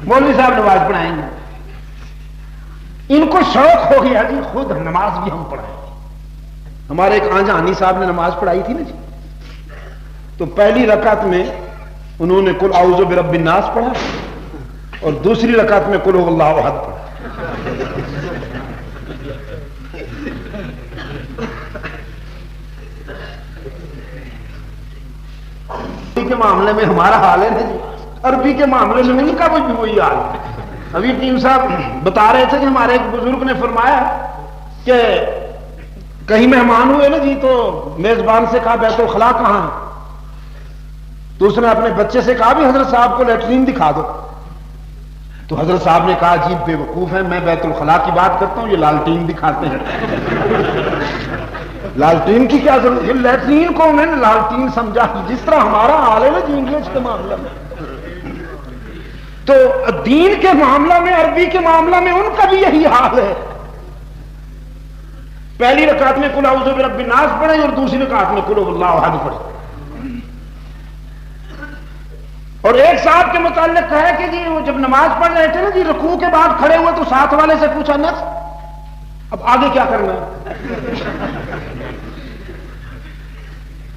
مولوی صاحب نماز پڑھائیں گے۔ ان کو شوق ہو گیا جی خود نماز بھی ہم پڑھائیں گے۔ ہمارے ایک آنجا ہانی صاحب نے نماز پڑھائی تھی نا جی، تو پہلی رکعت میں انہوں نے قل اعوذ برب الناس پڑھا اور دوسری رکعت میں قل هو اللہ احد پڑھا۔ کے معاملے میں ہمارا حال ہے نا جی، عربی کے معاملے میں ان کا بھی وہی حال ہے۔ ابھی ٹیم صاحب بتا رہے تھے کہ ہمارے ایک بزرگ نے فرمایا کہ کہیں مہمان ہوئے نا جی، تو میزبان سے کہا بیت الخلاء کہاں ہے؟ تو اس نے اپنے بچے سے کہا بھی حضرت صاحب کو لیٹرین دکھا دو۔ تو حضرت صاحب نے کہا عجیب بے وقوف ہے، میں بیت الخلاء کی بات کرتا ہوں، یہ لالٹین دکھاتے ہیں۔ لالٹین کی کیا ضرورت؟ یہ لیٹرین کو انہوں نے لالٹین سمجھا، جس طرح ہمارا حال ہے نا جی انگلش کے معاملہ میں۔ تو دین کے معاملہ میں، عربی کے معاملہ میں ان کا بھی یہی حال ہے۔ پہلی رکعت میں قل اعوذ برب الناس پڑھے اور دوسری رکعت میں قل هو اللہ احد پڑھے۔ اور ایک صاحب کے متعلق ہے کہ جی وہ جب نماز پڑھ رہے تھے نا جی، رکوع کے بعد کھڑے ہوئے تو ساتھ والے سے پوچھا نا اب آگے کیا کرنا ہے؟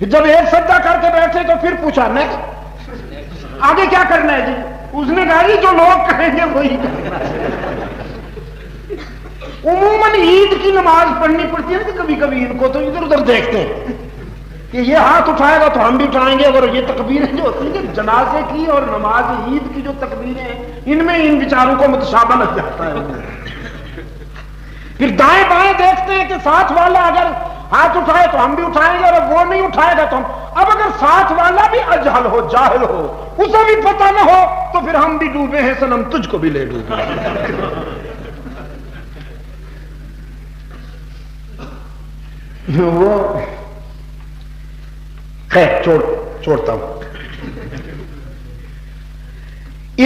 پھر جب ایک سجدہ کر کے بیٹھے تو پھر پوچھا نیکسٹ آگے کیا کرنا ہے جی؟ اس نے کہا جی جو لوگ کہیں گے وہی کرنا ہے۔ عموماً عید کی نماز پڑھنی پڑتی ہے نا کہ کبھی کبھی ان کو تو ادھر ادھر دیکھتے ہیں کہ یہ ہاتھ اٹھائے گا تو ہم بھی اٹھائیں گے، اور یہ تکبیریں جو ہوتی ہیں جنازے کی اور نماز عید کی جو تکبیریں ہیں ان میں ان بیچاروں کو متشابہ لگ جاتا ہے۔ پھر دائیں بائیں دیکھتے ہیں کہ ساتھ والا اگر ہاتھ اٹھائے تو ہم بھی اٹھائیں گے، اور وہ نہیں اٹھائے گا تو ہم، اب اگر ساتھ والا بھی اجہل ہو جاہل ہو اسے بھی پتہ نہ ہو تو پھر ہم بھی ڈوبے ہیں صنم تجھ کو بھی لے ڈوبے۔ وہ خیر چھوڑتا ہوں۔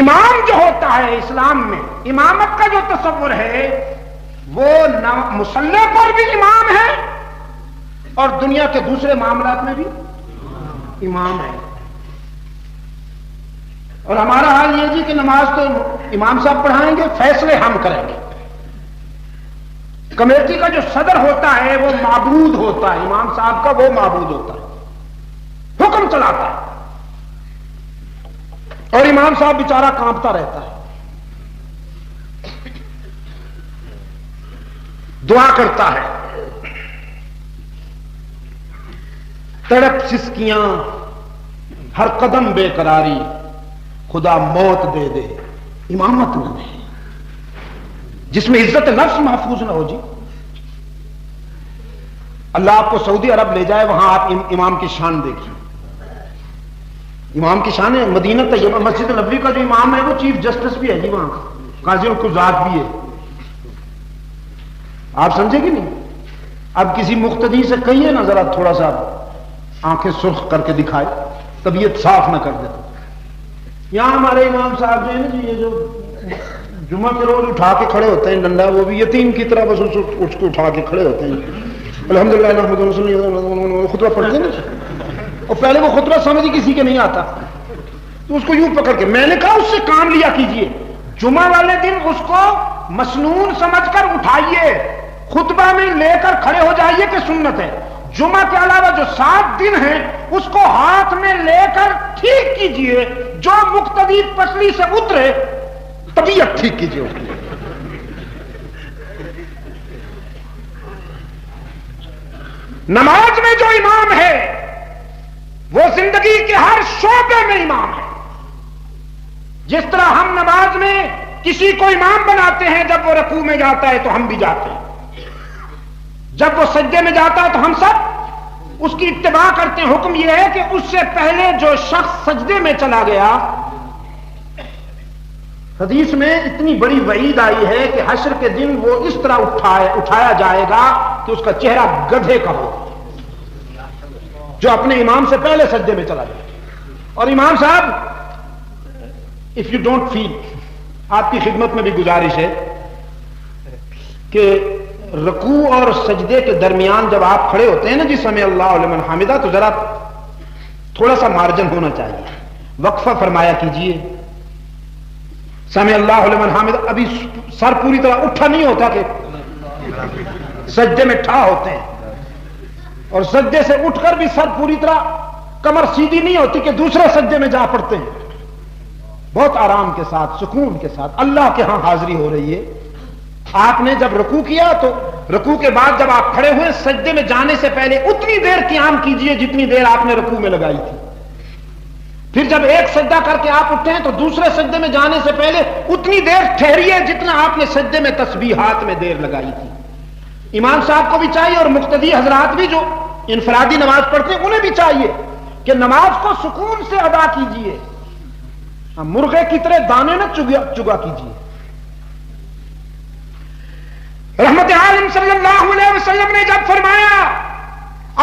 امام جو ہوتا ہے اسلام میں، امامت کا جو تصور ہے وہ مصلی پر بھی امام ہے اور دنیا کے دوسرے معاملات میں بھی امام ہے۔ اور ہمارا حال یہ جی کہ نماز تو امام صاحب پڑھائیں گے، فیصلے ہم کریں گے۔ کمیٹی کا جو صدر ہوتا ہے وہ معبود ہوتا ہے، امام صاحب کا وہ معبود ہوتا ہے، حکم چلاتا ہے، اور امام صاحب بیچارہ کانپتا رہتا ہے، دعا کرتا ہے، تڑپ سسکیاں، ہر قدم بے قراری، خدا موت دے دے امامت نہ دے، جس میں عزت نفس محفوظ نہ ہو جی۔ اللہ آپ کو سعودی عرب لے جائے، وہاں آپ امام کی شان دیکھیں، امام کی شان ہے۔ مدینہ طیبہ مسجد نبوی کا جو امام ہے وہ چیف جسٹس بھی ہے جی، وہاں قاضی القضات بھی ہے، آپ سمجھے کہ نہیں؟ اب کسی مقتدی سے کہیے نا ذرا تھوڑا سا آنکھیں سرخ کر کے دکھائے، طبیعت صاف نہ کر دے تو۔ یہاں ہمارے امام صاحب جو ہے نا جی، یہ جو جمعہ کے روز اٹھا کے کھڑے ہوتے ہیں ڈنڈا، وہ بھی یتیم کی طرح بس اس کو اٹھا کے کھڑے ہوتے ہیں، الحمدللہ خطبہ پڑھتے ہیں نا، اور پہلے وہ خطبہ سمجھ ہی کسی کے نہیں آتا تو اس کو یوں پکڑ کے، میں نے کہا اس سے کام لیا کیجئے، جمعہ والے دن اس کو مسنون سمجھ کر اٹھائیے، خطبہ میں لے کر کھڑے ہو جائیے کہ سنت ہے۔ جمعہ کے علاوہ جو 7 دن ہیں اس کو ہاتھ میں لے کر ٹھیک کیجئے، جو مقتدی پسلی سے اترے طبیعت ٹھیک کیجئے اس کی۔ نماز میں جو امام ہے وہ زندگی کے ہر شعبے میں امام ہے۔ جس طرح ہم نماز میں کسی کو امام بناتے ہیں، جب وہ رکوع میں جاتا ہے تو ہم بھی جاتے ہیں، جب وہ سجدے میں جاتا ہے تو ہم سب اس کی اتباع کرتے ہیں۔ حکم یہ ہے کہ اس سے پہلے جو شخص سجدے میں چلا گیا، حدیث میں اتنی بڑی وعید آئی ہے کہ حشر کے دن وہ اس طرح اٹھایا جائے گا کہ اس کا چہرہ گدھے کا ہو، جو اپنے امام سے پہلے سجدے میں چلا جائے۔ اور امام صاحب، اف یو ڈونٹ فیل، آپ کی خدمت میں بھی گزارش ہے کہ رکوع اور سجدے کے درمیان جب آپ کھڑے ہوتے ہیں نا جی، سمع اللہ لمن حمدہ، تو ذرا تھوڑا سا مارجن ہونا چاہیے، وقفہ فرمایا کیجئے۔ سمع اللہ لمن حمدہ، ابھی سر پوری طرح اٹھا نہیں ہوتا کہ سجدے میں ٹھا ہوتے ہیں، اور سجدے سے اٹھ کر بھی سر پوری طرح کمر سیدھی نہیں ہوتی کہ دوسرے سجدے میں جا پڑتے ہیں۔ بہت آرام کے ساتھ، سکون کے ساتھ اللہ کے ہاں حاضری ہو رہی ہے۔ آپ نے جب رکوع کیا تو رکوع کے بعد جب آپ کھڑے ہوئے سجدے میں جانے سے پہلے اتنی دیر قیام کیجئے جتنی دیر آپ نے رکوع میں لگائی تھی۔ پھر جب ایک سجدہ کر کے آپ اٹھے ہیں تو دوسرے سجدے میں جانے سے پہلے اتنی دیر ٹھہریے جتنا آپ نے سجدے میں تسبیحات میں دیر لگائی تھی۔ امام صاحب کو بھی چاہیے اور مقتدی حضرات بھی جو انفرادی نماز پڑھتے ہیں انہیں بھی چاہیے کہ نماز کو سکون سے ادا کیجئے، مرغے کی طرح دانے نہ چگا کیجئے۔ رحمت عالم صلی اللہ علیہ وسلم نے جب فرمایا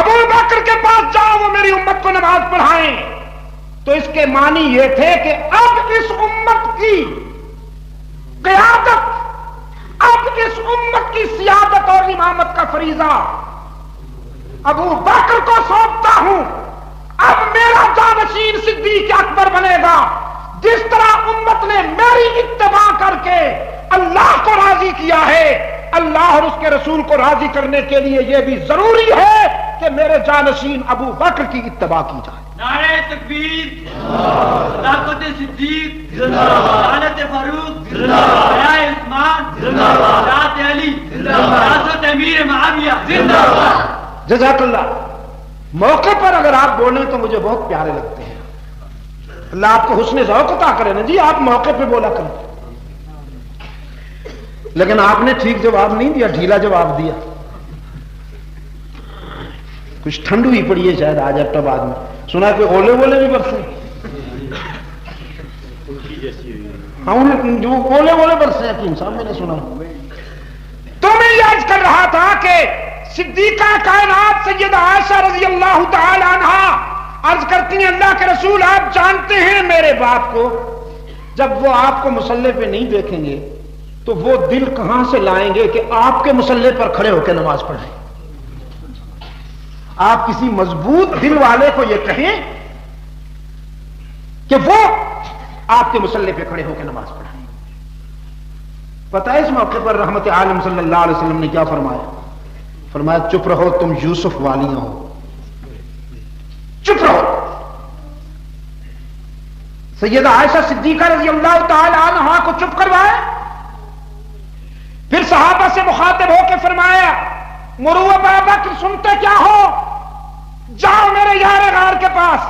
ابو بکر کے پاس جاؤ وہ میری امت کو نماز پڑھائیں، تو اس کے معنی یہ تھے کہ اب اس امت کی قیادت، اب اس امت کی سیادت اور امامت کا فریضہ ابو بکر کو سونپتا ہوں۔ اب میرا جانشین صدیق اکبر بنے گا۔ جس طرح امت نے میری اتباع کر کے اللہ کو راضی کیا ہے، اللہ اور اس کے رسول کو راضی کرنے کے لیے یہ بھی ضروری ہے کہ میرے جانشین ابو بکر کی اتباع کی جائے۔ نعرہ تکبیر، صداقت صدیق، رسالت فاروق، حیاء عثمان، ذات علی، ریاست امیر معاویہ۔ جزاک اللہ۔ موقع پر اگر آپ بولیں تو مجھے بہت پیارے لگتے ہیں، اللہ آپ کو حسن ذوق عطا کرے نا جی، آپ موقع پہ بولا کریں، لیکن آپ نے ٹھیک جواب نہیں دیا، ڈھیلا جواب دیا۔ کچھ ٹھنڈ ہوئی پڑی ہے شاید آج ایبٹ آباد میں، سنا کہ اولے وولے بھی برسے، ہاں جو اولے وولے برسے حکیم صاحب میں نے سنا۔ تو میں یہ عرض کر رہا تھا کہ صدیقہ کائنات سیدہ عائشہ رضی اللہ تعالی عنہا عرض کرتی ہیں اللہ کے رسول آپ جانتے ہیں میرے باپ کو، جب وہ آپ کو مصلی پہ نہیں دیکھیں گے تو وہ دل کہاں سے لائیں گے کہ آپ کے مصلی پر کھڑے ہو کے نماز پڑھیں؟ آپ کسی مضبوط دل والے کو یہ کہیں کہ وہ آپ کے مصلی پہ کھڑے ہو کے نماز پڑھیں۔ پتہ ہے اس موقع پر رحمت عالم صلی اللہ علیہ وسلم نے کیا فرمایا؟ فرمایا چپ رہو تم یوسف والیاں ہو، چپ رہو۔ سیدہ عائشہ صدیقہ رضی اللہ تعالی عنہا کو چپ کروائے، پھر صحابہ سے مخاطب ہو کے فرمایا مرو ابا بکر، سنتے کیا ہو؟ جاؤ میرے یار غار کے پاس،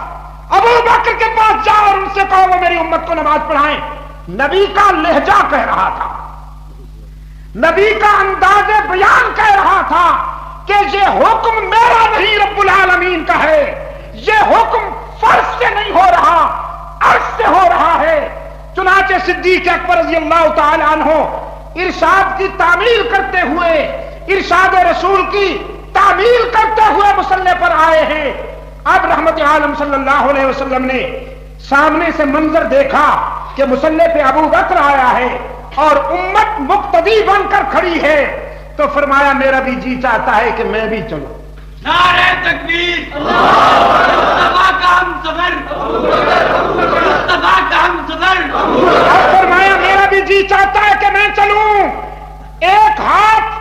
ابو بکر کے پاس جاؤ اور ان سے کہو وہ میری امت کو نماز پڑھائیں۔ نبی کا لہجہ کہہ رہا تھا، نبی کا انداز بیان کہہ رہا تھا کہ یہ حکم میرا نہیں رب العالمین کا ہے، یہ حکم فرض سے نہیں ہو رہا، عرض سے ہو رہا ہے۔ چنانچہ صدیق اکبر رضی اللہ تعالی عنہ ارشاد کی تعمیل کرتے ہوئے، ارشاد رسول کی تعمیل کرتے ہوئے مصلی پر آئے ہیں۔ اب رحمت عالم صلی اللہ علیہ وسلم نے سامنے سے منظر دیکھا کہ مصلی پہ ابو بکر آیا ہے اور امت مقتدی بن کر کھڑی ہے، تو فرمایا میرا بھی جی چاہتا ہے کہ میں بھی چلوں۔ نعرہ تکبیر، مصطفیٰ کا ہم سفر، مصطفیٰ کا ہم سفر۔ اور فرمایا میرا بھی جی چاہتا ہے کہ میں چلوں۔ ایک ہاتھ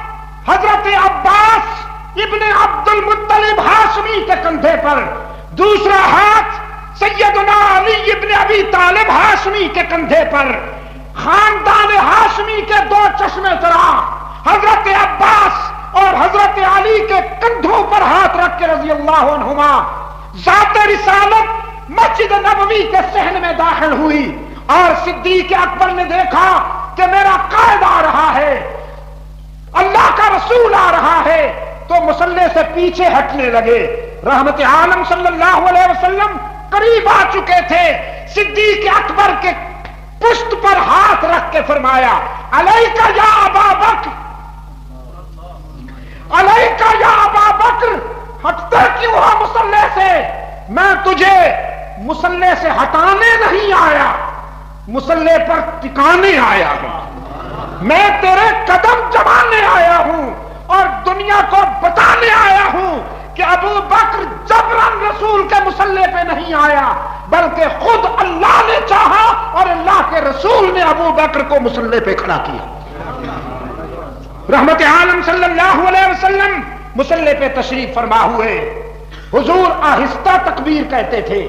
حضرت عباس ابن عبد المطلب ہاشمی کے کندھے پر، دوسرا ہاتھ سیدنا علی ابن ابی طالب ہاشمی کے کندھے پر۔ خاندان ہاشمی کے دو چشمے چرا حضرت عباس اور حضرت علی کے کندھوں پر ہاتھ رکھ کے رضی اللہ عنہما ذات رسالت مسجد نبوی کے صحن میں داخل ہوئی، اور صدیق اکبر نے دیکھا کہ میرا قائد آ رہا ہے، اللہ کا رسول آ رہا ہے، تو مصلی سے پیچھے ہٹنے لگے۔ رحمت عالم صلی اللہ علیہ وسلم قریب آ چکے تھے، صدیق اکبر کے پشت پر ہاتھ رکھ کے فرمایا علیکا یا ابا بکر، علیکا یا ابا بکر، ہٹتے کیوں ہو مصلی سے؟ میں تجھے مصلی سے ہٹانے نہیں آیا، مصلی پر ٹکانے آیا ہوں، میں تیرے قدم جمانے آیا ہوں اور دنیا کو بتانے آیا ہوں کہ ابو بکر جبرن رسول کے مصلی پہ نہیں آیا، بلکہ خود اللہ نے چاہا اور اللہ کے رسول نے ابو بکر کو مصلی پہ کھڑا کیا۔ رحمت عالم صلی اللہ علیہ وسلم مصلی پہ تشریف فرما ہوئے، حضور آہستہ تکبیر کہتے تھے،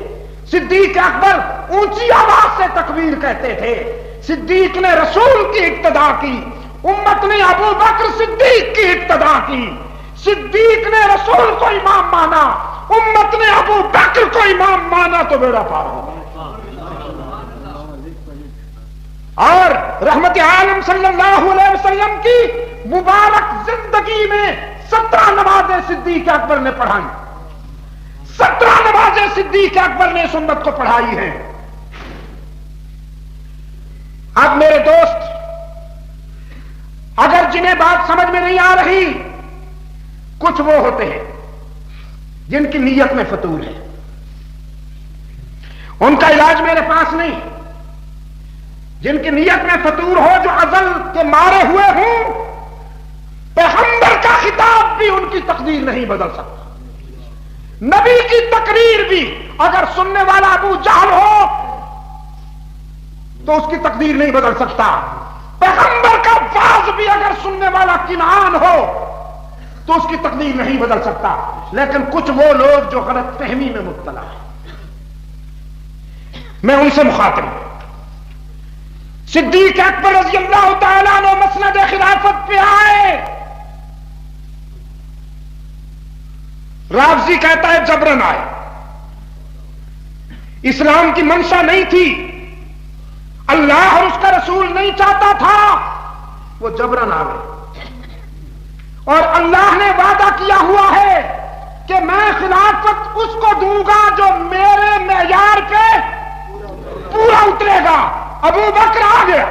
صدیق اکبر اونچی آواز سے تکبیر کہتے تھے۔ صدیق نے رسول کی اقتدا کی، امت نے ابو بکر صدیق کی اقتدا کی۔ صدیق نے رسول کو امام مانا، امت نے ابو بکر کو امام مانا، تو بیڑا پار ہو گیا۔ اور رحمت عالم صلی اللہ علیہ وسلم کی مبارک زندگی میں 17 نمازیں صدیق اکبر نے پڑھائی، 17 نمازیں صدیق اکبر نے اس امت کو پڑھائی ہیں۔ اب میرے دوست، اگر جنہیں بات سمجھ میں نہیں آ رہی، کچھ وہ ہوتے ہیں جن کی نیت میں فطور ہے، ان کا علاج میرے پاس نہیں۔ جن کی نیت میں فطور ہو، جو ازل کے مارے ہوئے ہوں، پیغمبر کا خطاب بھی ان کی تقدیر نہیں بدل سکتا، نبی کی تقریر بھی اگر سننے والا ابو جہل ہو تو اس کی تقدیر نہیں بدل سکتا، پیغمبر کا واز بھی اگر سننے والا کنعان ہو تو اس کی تقدیر نہیں بدل سکتا. لیکن کچھ وہ لوگ جو غلط فہمی میں مبتلا ہیں میں ان سے مخاطب ہوں. صدیق اکبر رضی اللہ تعالیٰ عنہ مسند خلافت پہ آئے. رافضی کہتا ہے جبرن آئے. اسلام کی منشا نہیں تھی, اللہ اور اس کا رسول نہیں چاہتا تھا, وہ جبرن آ گئے. اور اللہ نے وعدہ کیا ہوا ہے کہ میں خلافت اس کو دوں گا جو میرے معیار پہ پورا اترے گا. ابو بکر آ گیا.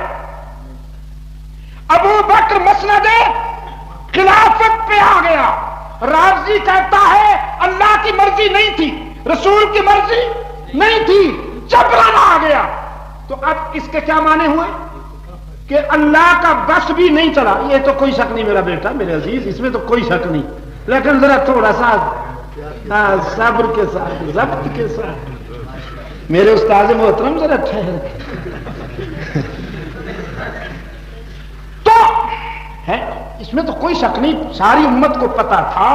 ابو بکر مسند خلافت پہ آ گیا. رافضی کہتا ہے اللہ کی مرضی نہیں تھی, رسول کی مرضی نہیں تھی, جبرن آ گیا. تو اب اس کے کیا معنی ہوئے کہ اللہ کا بس بھی نہیں چلا. یہ تو کوئی شک نہیں میرا بیٹا, میرے عزیز, اس میں تو کوئی شک نہیں, لیکن ذرا تھوڑا سا صبر کے ساتھ, ضبط کے ساتھ. میرے استاد محترم ذرا ٹھہر. تو ہے اس میں تو کوئی شک نہیں, ساری امت کو پتا تھا,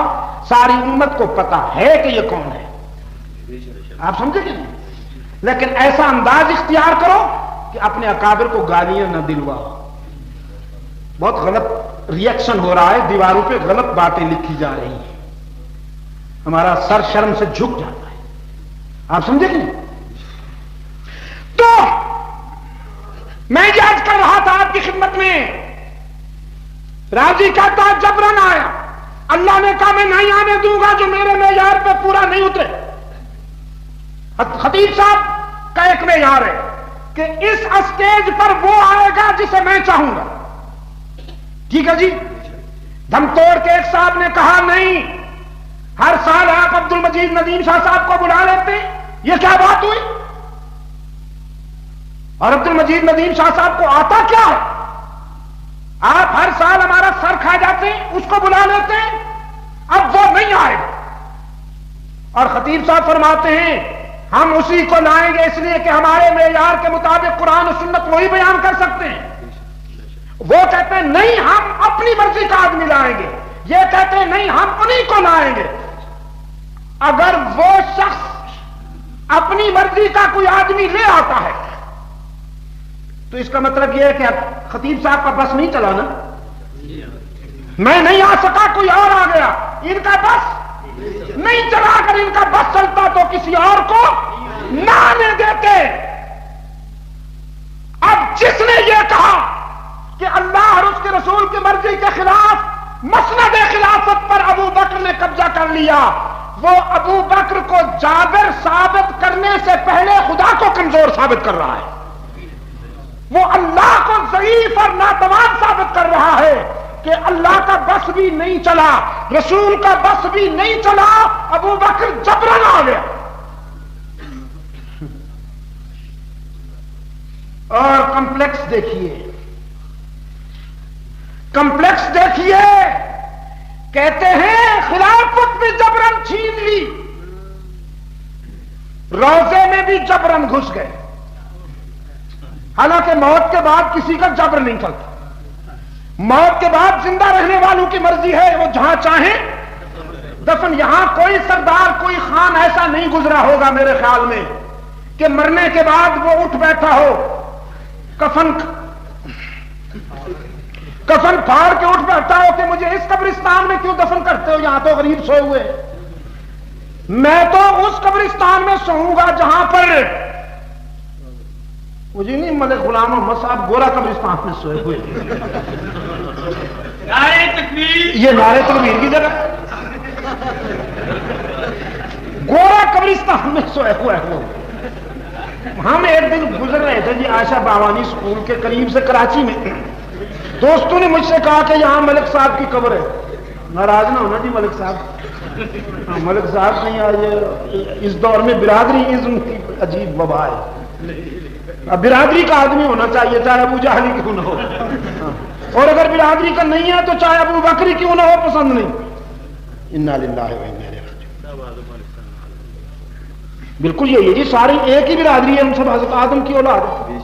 ساری امت کو پتا ہے کہ یہ کون ہے. آپ سمجھے کہ نہیں؟ لیکن ایسا انداز اختیار کرو کہ اپنے اکابر کو گالیاں نہ دلواؤ. بہت غلط ری ایکشن ہو رہا ہے, دیواروں پہ غلط باتیں لکھی جا رہی ہیں, ہمارا سر شرم سے جھک جاتا ہے. آپ سمجھے کہ نہیں؟ تو میں یاد کر رہا تھا آپ کی خدمت میں, راضی کہتا ہے جبرن آیا. اللہ نے کہا میں نہیں آنے دوں گا جو میرے معیار پہ پورا نہیں اترے. خطیب صاحب کا ایک معیار ہے کہ اس اسٹیج پر وہ آئے گا جسے میں چاہوں گا. ٹھیک ہے جی. دم توڑ کے ایک صاحب نے کہا نہیں, ہر سال آپ عبد المجید ندیم شاہ صاحب کو بلا لیتے, یہ کیا بات ہوئی؟ اور عبد المجید ندیم شاہ صاحب کو آتا کیا ہے؟ آپ ہر سال ہمارا سر کھا جاتے ہیں, اس کو بلا لیتے ہیں, اب وہ نہیں آئے. اور خطیب صاحب فرماتے ہیں ہم اسی کو لائیں گے اس لیے کہ ہمارے معیار کے مطابق قرآن و سنت وہی بیان کر سکتے ہیں. وہ کہتے ہیں نہیں ہم اپنی مرضی کا آدمی لائیں گے, یہ کہتے ہیں نہیں ہم انہی کو لائیں گے. اگر وہ شخص اپنی مرضی کا کوئی آدمی لے آتا ہے تو اس کا مطلب یہ ہے کہ خطیب صاحب کا بس نہیں چلا نا, میں نہیں آ سکا, کوئی اور آ گیا, ان کا بس نہیں چلا. اگر ان کا بس چلتا تو کسی اور کو نہ آنے دیتے. اب جس نے یہ کہا کہ اللہ اور اس کے رسول کی مرضی کے خلاف مسند خلافت پر ابو بکر نے قبضہ کر لیا, وہ ابو بکر کو جابر ثابت کرنے سے پہلے خدا کو کمزور ثابت کر رہا ہے. وہ اللہ کو ضعیف اور ناتوان ثابت کر رہا ہے کہ اللہ کا بس بھی نہیں چلا, رسول کا بس بھی نہیں چلا, ابو بکر جبرن آ گیا. اور کمپلیکس دیکھیے, کمپلیکس دیکھیے, کہتے ہیں خلافت بھی جبرن چھین لی, روزے میں بھی جبرن گھس گئے. حالانکہ موت کے بعد کسی کا جبر نہیں چلتا, موت کے بعد زندہ رہنے والوں کی مرضی ہے, وہ جہاں چاہیں دفن. یہاں کوئی سردار کوئی خان ایسا نہیں گزرا ہوگا میرے خیال میں کہ مرنے کے بعد وہ اٹھ بیٹھا ہو, کفن پھاڑ کے اٹھ بیٹھا ہو کہ مجھے اس قبرستان میں کیوں دفن کرتے ہو, یہاں تو غریب سوئے ہوئے, میں تو اس قبرستان میں سوؤں گا جہاں پر مجھے نہیں ملک غلام محمد صاحب گورا قبرستان میں سوئے ہوئے. نعرہ تکبیر, یہ نعرہ تکبیر کی جگہ گورا قبرستان میں سوئے ہوئے ہو. ہم ایک دن گزر رہے تھے جی عائشہ باوانی اسکول کے قریب سے کراچی میں, دوستوں نے مجھ سے کہا کہ یہاں ملک صاحب کی قبر ہے. ناراض نہ ہونا جی ملک صاحب, ملک صاحب نہیں آج اس دور میں برادری ازم کی عجیب وبا ہے. اب برادری کا آدمی ہونا چاہیے چاہے ابو جہلی کیوں نہ ہو, اور اگر برادری کا نہیں ہے تو چاہے ابو بکری کیوں نہ ہو, پسند نہیں. انا للہ و انا الیہ راجعون. بالکل یہی ہے جی, ساری ایک ہی برادری ہے, ہم سب حضرت آدم کی اولاد ہے.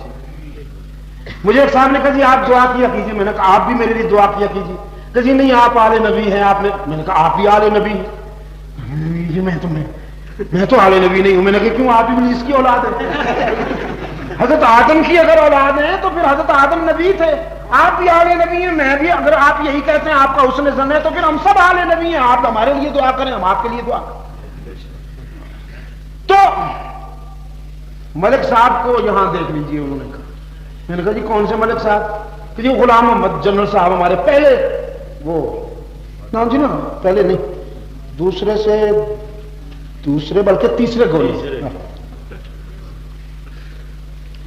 مجھے ایک صاحب نے کہا جی آپ دعا کیا کیجیے, میں نے کہا آپ بھی میرے لیے دعا کیا کیجیے. کہ جی نہیں آپ آل نبی ہیں، آپ نے، میں نے کہا آپ بھی آل نبی ہیں؟ یہ میں تو آل نبی نہیں ہوں۔ میں نے کہا کیوں، آپ ابلیس کی اولاد ہیں؟ حضرت آدم کی اگر اولاد ہیں تو پھر حضرت آدم نبی تھے، آپ بھی آل نبی ہیں، میں بھی، اگر آپ یہی کہتے ہیں آپ کا حسن ظن ہے تو پھر ہم سب آل نبی ہیں، آپ ہمارے لیے دعا کریں، ہم آپ کے لیے دعا کریں۔ تو ملک صاحب کو یہاں دیکھ لیجئے، انہوں نے کہا، میں نے کہا جی کون سے ملک صاحب؟ کہ جی غلام محمد جنرل صاحب ہمارے پہلے، وہ نام جی نا، پہلے نہیں، دوسرے بلکہ تیسرے گولے،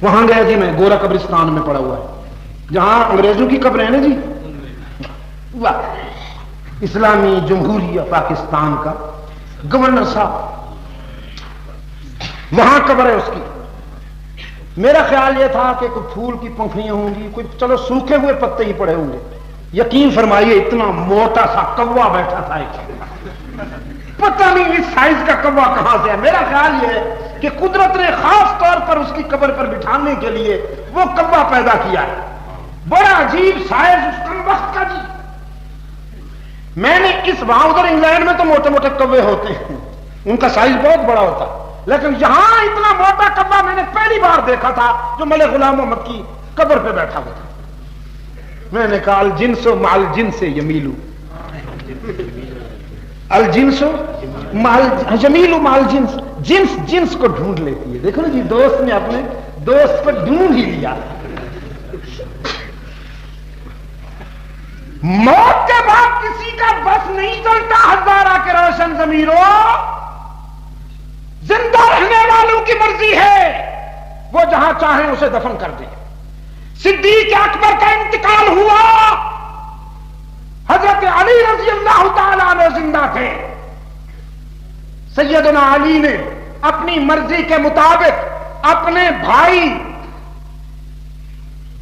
وہاں گیا جی میں، گورا قبرستان میں پڑا ہوا ہے جہاں انگریزوں کی قبر ہے نا جی، اسلامی جمہوریہ پاکستان کا گورنر صاحب، وہاں قبر ہے اس کی۔ میرا خیال یہ تھا کہ کوئی پھول کی پنکھڑیاں ہوں گی، کوئی چلو سوکھے ہوئے پتے ہی پڑے ہوں گے، یقین فرمائیے اتنا موٹا سا کوا بیٹھا تھا، پتہ نہیں اس سائز کا کوا کہاں سے ہے۔ میرا خیال یہ ہے کہ قدرت نے خاص طور پر اس کی قبر پر بٹھانے کے لیے وہ کوا پیدا کیا ہے، بڑا عجیب سائز اس کم وقت کا جی۔ میں نے اس وہاں ادھر انگلینڈ میں تو موٹے موٹے کوے ہوتے ہیں، ان کا سائز بہت بڑا ہوتا ہے، لیکن یہاں اتنا موٹا کوا میں نے پہلی بار دیکھا تھا جو ملک غلام محمد کی قبر پہ بیٹھا ہوا تھا۔ میں نے کہا الجنس مال جنس یمیلو، الجنس مال جمیلو مال جنس، جنس جنس کو ڈھونڈ لیتی ہے۔ دیکھو نا جی، دوست نے اپنے دوست کو ڈھونڈ ہی لیا۔ موت کے بعد کسی کا بس نہیں چلتا ہزارہ کے روشن ضمیروں، زندہ رہنے والوں کی مرضی ہے، وہ جہاں چاہیں اسے دفن کر دیں۔ صدیق اکبر کا انتقال ہوا، حضرت علی رضی اللہ تعالیٰ عنہ زندہ تھے، سیدنا علی نے اپنی مرضی کے مطابق اپنے بھائی،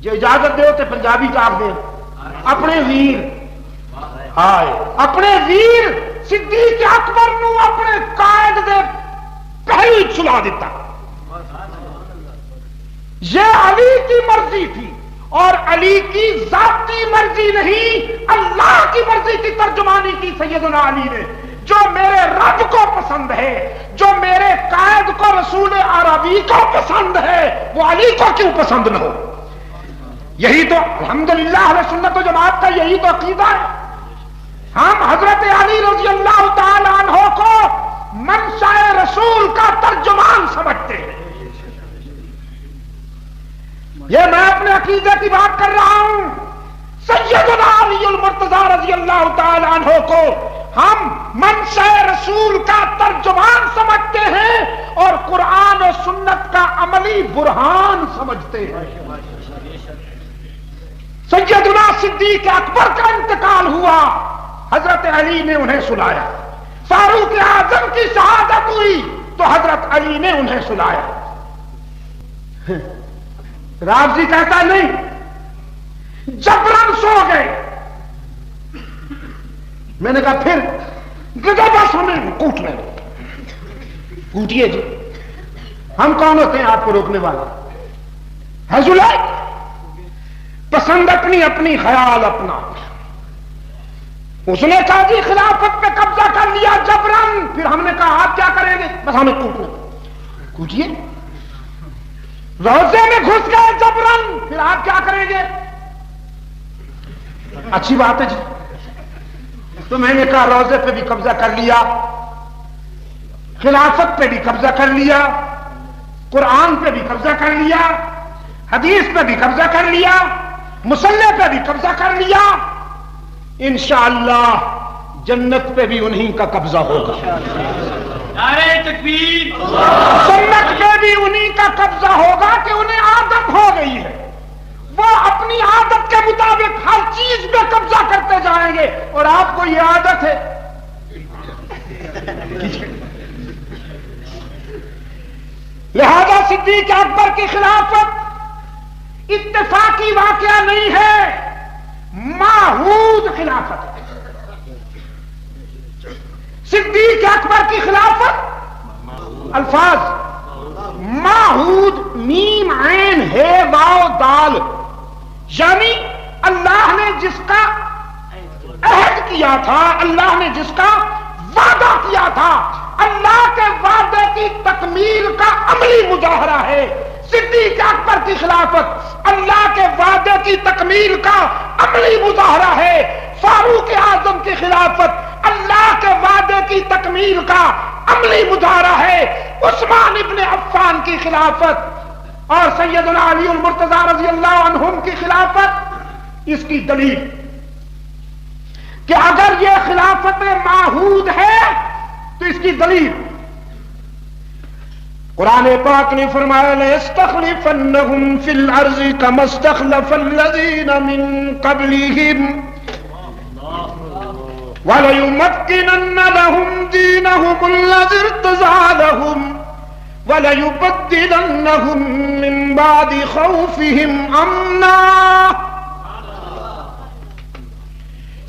جو اجازت دے ہوتے پنجابی چاک دے، اپنے ویر آئے، اپنے ویر صدیق اکبر نو اپنے قائد دے پہلو چھلا دیتا۔ یہ علی کی مرضی تھی، اور علی کی ذاتی مرضی نہیں، اللہ کی مرضی کی ترجمانی کی سیدنا علی نے۔ جو میرے رب کو پسند ہے، جو میرے قائد کو رسول عربی کو پسند ہے، وہ علی کو کیوں پسند نہ ہو؟ یہی تو الحمدللہ اہل سنت و جماعت کا یہی تو عقیدہ ہے۔ ہم حضرت علی رضی اللہ تعالی عنہ کو منشاء رسول کا ترجمان سمجھتے ہیں۔ یہ میں اپنے عقیدے کی بات کر رہا ہوں۔ سیدنا علی المرتضی رضی اللہ تعالی عنہ کو ہم منشاء رسول کا ترجمان سمجھتے ہیں اور قرآن و سنت کا عملی برہان سمجھتے ہیں۔ سیدنا صدیق اکبر کا انتقال ہوا، حضرت علی نے انہیں سلایا۔ فاروق اعظم کی شہادت ہوئی تو حضرت علی نے انہیں سلایا۔ رافضی کہتا نہیں، جبرن سو گئے۔ میں نے کہا پھر بس ہمیں کوٹ لیں، کوٹیے جی، ہم کون ہوتے ہیں آپ کو روکنے والے؟ حضور پسند اپنی اپنی، خیال اپنا۔ اس نے کہا جی خلافت پہ قبضہ کر لیا جبرن، پھر ہم نے کہا آپ کیا کریں گے؟ بس ہمیں کوٹ لیں، کوٹیے۔ روزے میں گھس گئے جبرن، پھر آپ کیا کریں گے؟ اچھی بات ہے جی۔ تو میں نے کہا روزے پہ بھی قبضہ کر لیا، خلافت پہ بھی قبضہ کر لیا، قرآن پہ بھی قبضہ کر لیا، حدیث پہ بھی قبضہ کر لیا، مصلی پہ بھی قبضہ کر لیا، انشاءاللہ جنت پہ بھی انہی کا قبضہ ہوگا۔ نعرہ تکبیر، جنت پہ بھی انہی کا قبضہ ہوگا کہ انہیں عادت ہو گئی ہے، وہ اپنی عادت کے مطابق ہر چیز پہ قبضہ کرتے جائیں گے، اور آپ کو یہ عادت ہے۔ لہذا صدیق اکبر کی خلافت اتفاقی واقعہ نہیں ہے، معہود خلافت ہے۔ صدیق اکبر کی خلافت الفاظ معہود، میم عین ہے واو دال، یعنی اللہ نے جس کا کیا تھا، اللہ نے جس کا وعدہ کیا تھا، اللہ کے وعدے کی تکمیل کا عملی مظاہرہ ہے صدیق اکبر کی خلافت، اللہ کے وعدے کی تکمیل کا عملی مظاہرہ ہے فاروق اعظم کی خلافت، اللہ کے وعدے کی تکمیل کا عملی مظاہرہ ہے عثمان ابن عفان کی خلافت اور سیدنا علی المرتضی رضی اللہ عنہم کی خلافت۔ اس کی دلیل کہ اگر یہ خلافت معہود ہے تو اس کی دلیل قرآن پاک نے فرمایا لَيَسْتَخْلِفَنَّهُمْ فِي الْأَرْضِ كَمَا اسْتَخْلَفَ الَّذِينَ مِن قَبْلِهِمْ وَلَيُمَكِّنَنَّ لَهُمْ دِينَهُمُ الَّذِي ارْتَضَىٰ لَهُمْ وَلَيُبَدِّلَنَّهُم مِّن بَعْدِ خَوْفِهِمْ أَمْنًا۔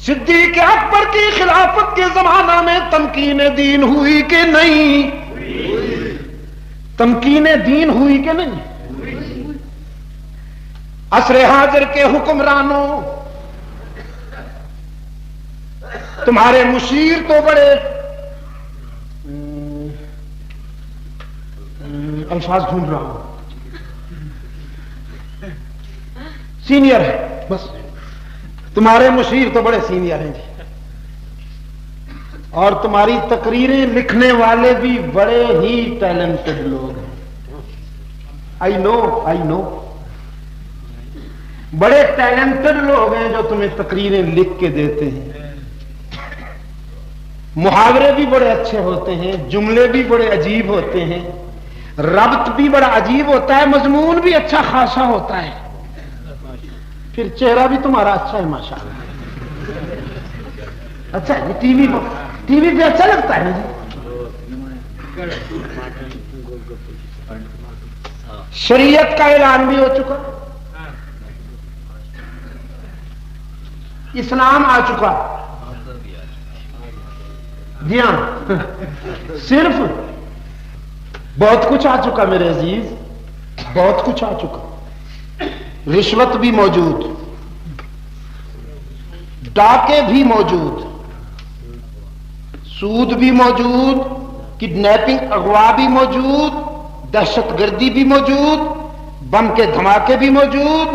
صدیق اکبر کی خلافت کے زمانہ میں تمکین دین ہوئی کہ نہیں؟ تمکین دین ہوئی کہ نہیں؟ عصر حاضر کے حکمرانوں، تمہارے مشیر تو بڑے الفاظ ڈھونڈ رہا ہوں، سینئر ہے، بس تمہارے مشیر تو بڑے سینئر ہیں جی، اور تمہاری تقریریں لکھنے والے بھی بڑے ہی ٹیلنٹڈ لوگ ہیں۔ آئی نو بڑے ٹیلنٹڈ لوگ ہیں جو تمہیں تقریریں لکھ کے دیتے ہیں، محاورے بھی بڑے اچھے ہوتے ہیں، جملے بھی بڑے عجیب ہوتے ہیں، ربط بھی بڑا عجیب ہوتا ہے، مضمون بھی اچھا خاصا ہوتا ہے، پھر چہرہ بھی تمہارا اچھا ہے ماشاءاللہ، اچھا ہے ٹی وی پہ اچھا لگتا ہے جی۔ شریعت کا اعلان بھی ہو چکا، اسلام آ چکا، جی ہاں، صرف بہت کچھ آ چکا میرے عزیز، بہت کچھ آ چکا، رشوت بھی موجود، ڈاکے بھی موجود، سود بھی موجود، کڈنیپنگ اغوا بھی موجود، دہشت گردی بھی موجود، بم کے دھماکے بھی موجود،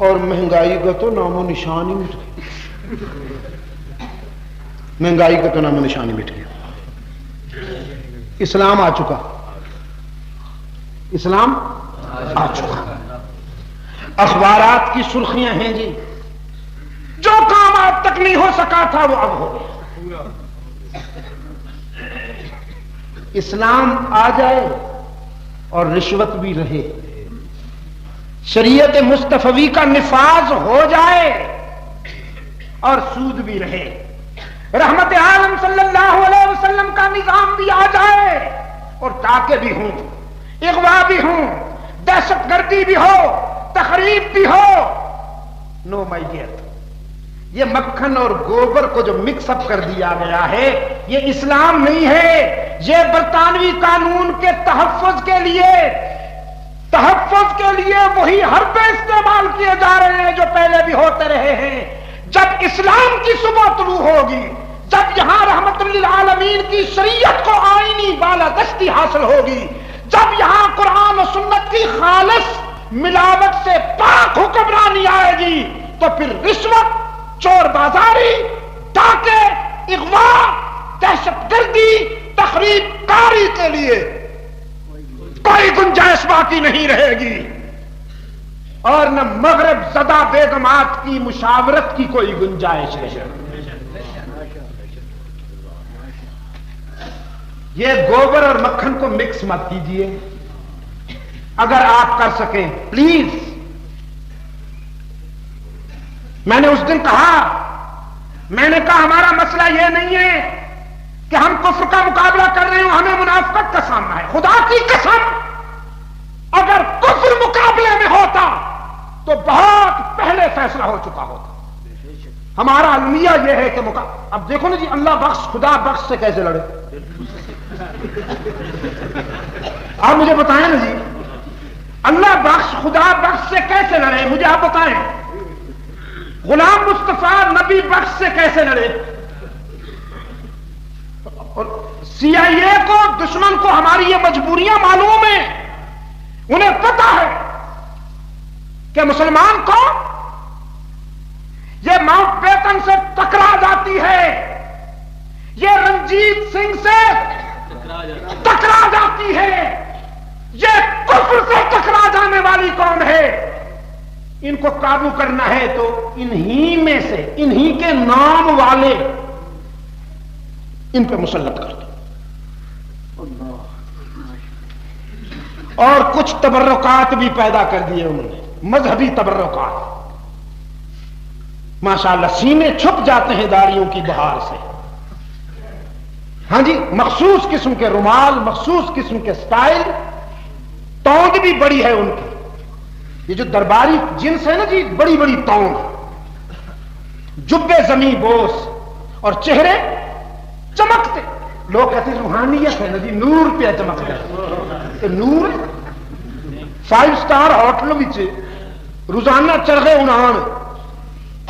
اور مہنگائی کا تو نام و نشان ہی مٹ گیا، مہنگائی کا تو نام و نشان ہی مٹ گیا۔ اسلام آ چکا، اسلام آ چکا، اخبارات کی سرخیاں ہیں جی، جو کام آج تک نہیں ہو سکا تھا وہ اب ہو گیا۔ اسلام آ جائے اور رشوت بھی رہے، شریعت مصطفی کا نفاذ ہو جائے اور سود بھی رہے، رحمت عالم صلی اللہ علیہ وسلم کا نظام بھی آ جائے اور ڈاکے بھی ہوں، اغوا بھی ہوں، دہشت گردی بھی ہو، تخریب بھی ہو، نو مائی ڈیئر، یہ مکھن اور گوبر کو جو مکس اپ کر دیا گیا ہے یہ اسلام نہیں ہے، یہ برطانوی قانون کے تحفظ کے لیے وہی حربے استعمال کیے جا رہے ہیں جو پہلے بھی ہوتے رہے ہیں۔ جب اسلام کی صبح طلوع ہوگی، جب یہاں رحمت للعالمین کی شریعت کو آئینی بالادستی حاصل ہوگی، جب یہاں قرآن و سنت کی خالص ملاوٹ سے پاک حکمرانی آئے گی، تو پھر رشوت، چور بازاری، ڈاکے، اغوا، دہشت گردی، تخریب کاری کے لیے کوئی گنجائش باقی نہیں رہے گی، اور نہ مغرب زدہ بیگمات کی مشاورت کی کوئی گنجائش رہے گی۔ یہ گوبر اور مکھن کو مکس مت کیجیے، اگر آپ کر سکیں پلیز۔ میں نے اس دن کہا، میں نے کہا ہمارا مسئلہ یہ نہیں ہے کہ ہم کفر کا مقابلہ کر رہے ہوں، ہمیں منافقت کا سامنا ہے، خدا کی قسم اگر کفر مقابلے میں ہوتا تو بہت پہلے فیصلہ ہو چکا ہوتا۔ ہمارا المیہ یہ ہے کہ اب دیکھو نا جی، اللہ بخش خدا بخش سے کیسے لڑے، آپ مجھے بتائیں نا جی، اللہ بخش خدا بخش سے کیسے لڑے، مجھے آپ بتائیں۔ غلام مصطفیٰ نبی بخش سے کیسے لڑے؟ اور سی آئی اے کو، دشمن کو ہماری یہ مجبوریاں معلوم ہیں، انہیں پتا ہے کہ مسلمان کو یہ ماؤنٹ بیٹن سے ٹکرا جاتی ہے، یہ رنجیت سنگھ سے ٹکرا جاتی ہے، یہ کفر سے ٹکرا جانے والی قوم ہے، ان کو قابو کرنا ہے تو انہی میں سے، انہی کے نام والے ان پہ مسلط کر دو۔ اور کچھ تبرکات بھی پیدا کر دیے انہوں نے، مذہبی تبرکات، ماشاءاللہ سینے چھپ جاتے ہیں داڑیوں کی بہار سے۔ ہاں جی، مخصوص قسم کے رومال، مخصوص قسم کے سٹائل، تونگ بھی بڑی ہے ان کی، یہ جو درباری جنس ہے نا جی، بڑی بڑی تونگ، جبے زمیں بوس، اور چہرے چمکتے، لوگ کہتے ہیں روحانیت ہے نا جی، نور پہ چمکتا ہے، کہ نور 5 سٹار ہوٹل وچ روزانہ چرغے اڑان،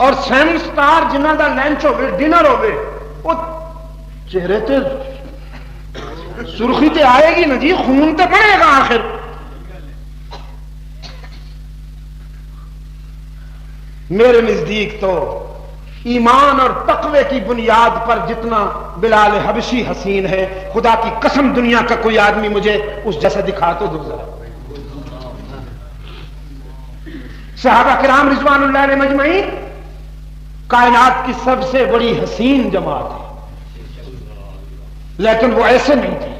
اور 7 سٹار جنہاں دا لنچ ہوئے، ڈنر ہوئے، وہ چہرے تے سرخی تے آئے گی نا جی، خون تے بڑھے گا آخر۔ میرے نزدیک تو ایمان اور تقوی کی بنیاد پر جتنا بلال حبشی حسین ہے، خدا کی قسم دنیا کا کوئی آدمی مجھے اس جیسا دکھا تو دو ذرا۔ صحابہ کرام رضوان اللہ علیہ مجمعین کائنات کی سب سے بڑی حسین جماعت ہے، لیکن وہ ایسے نہیں تھے،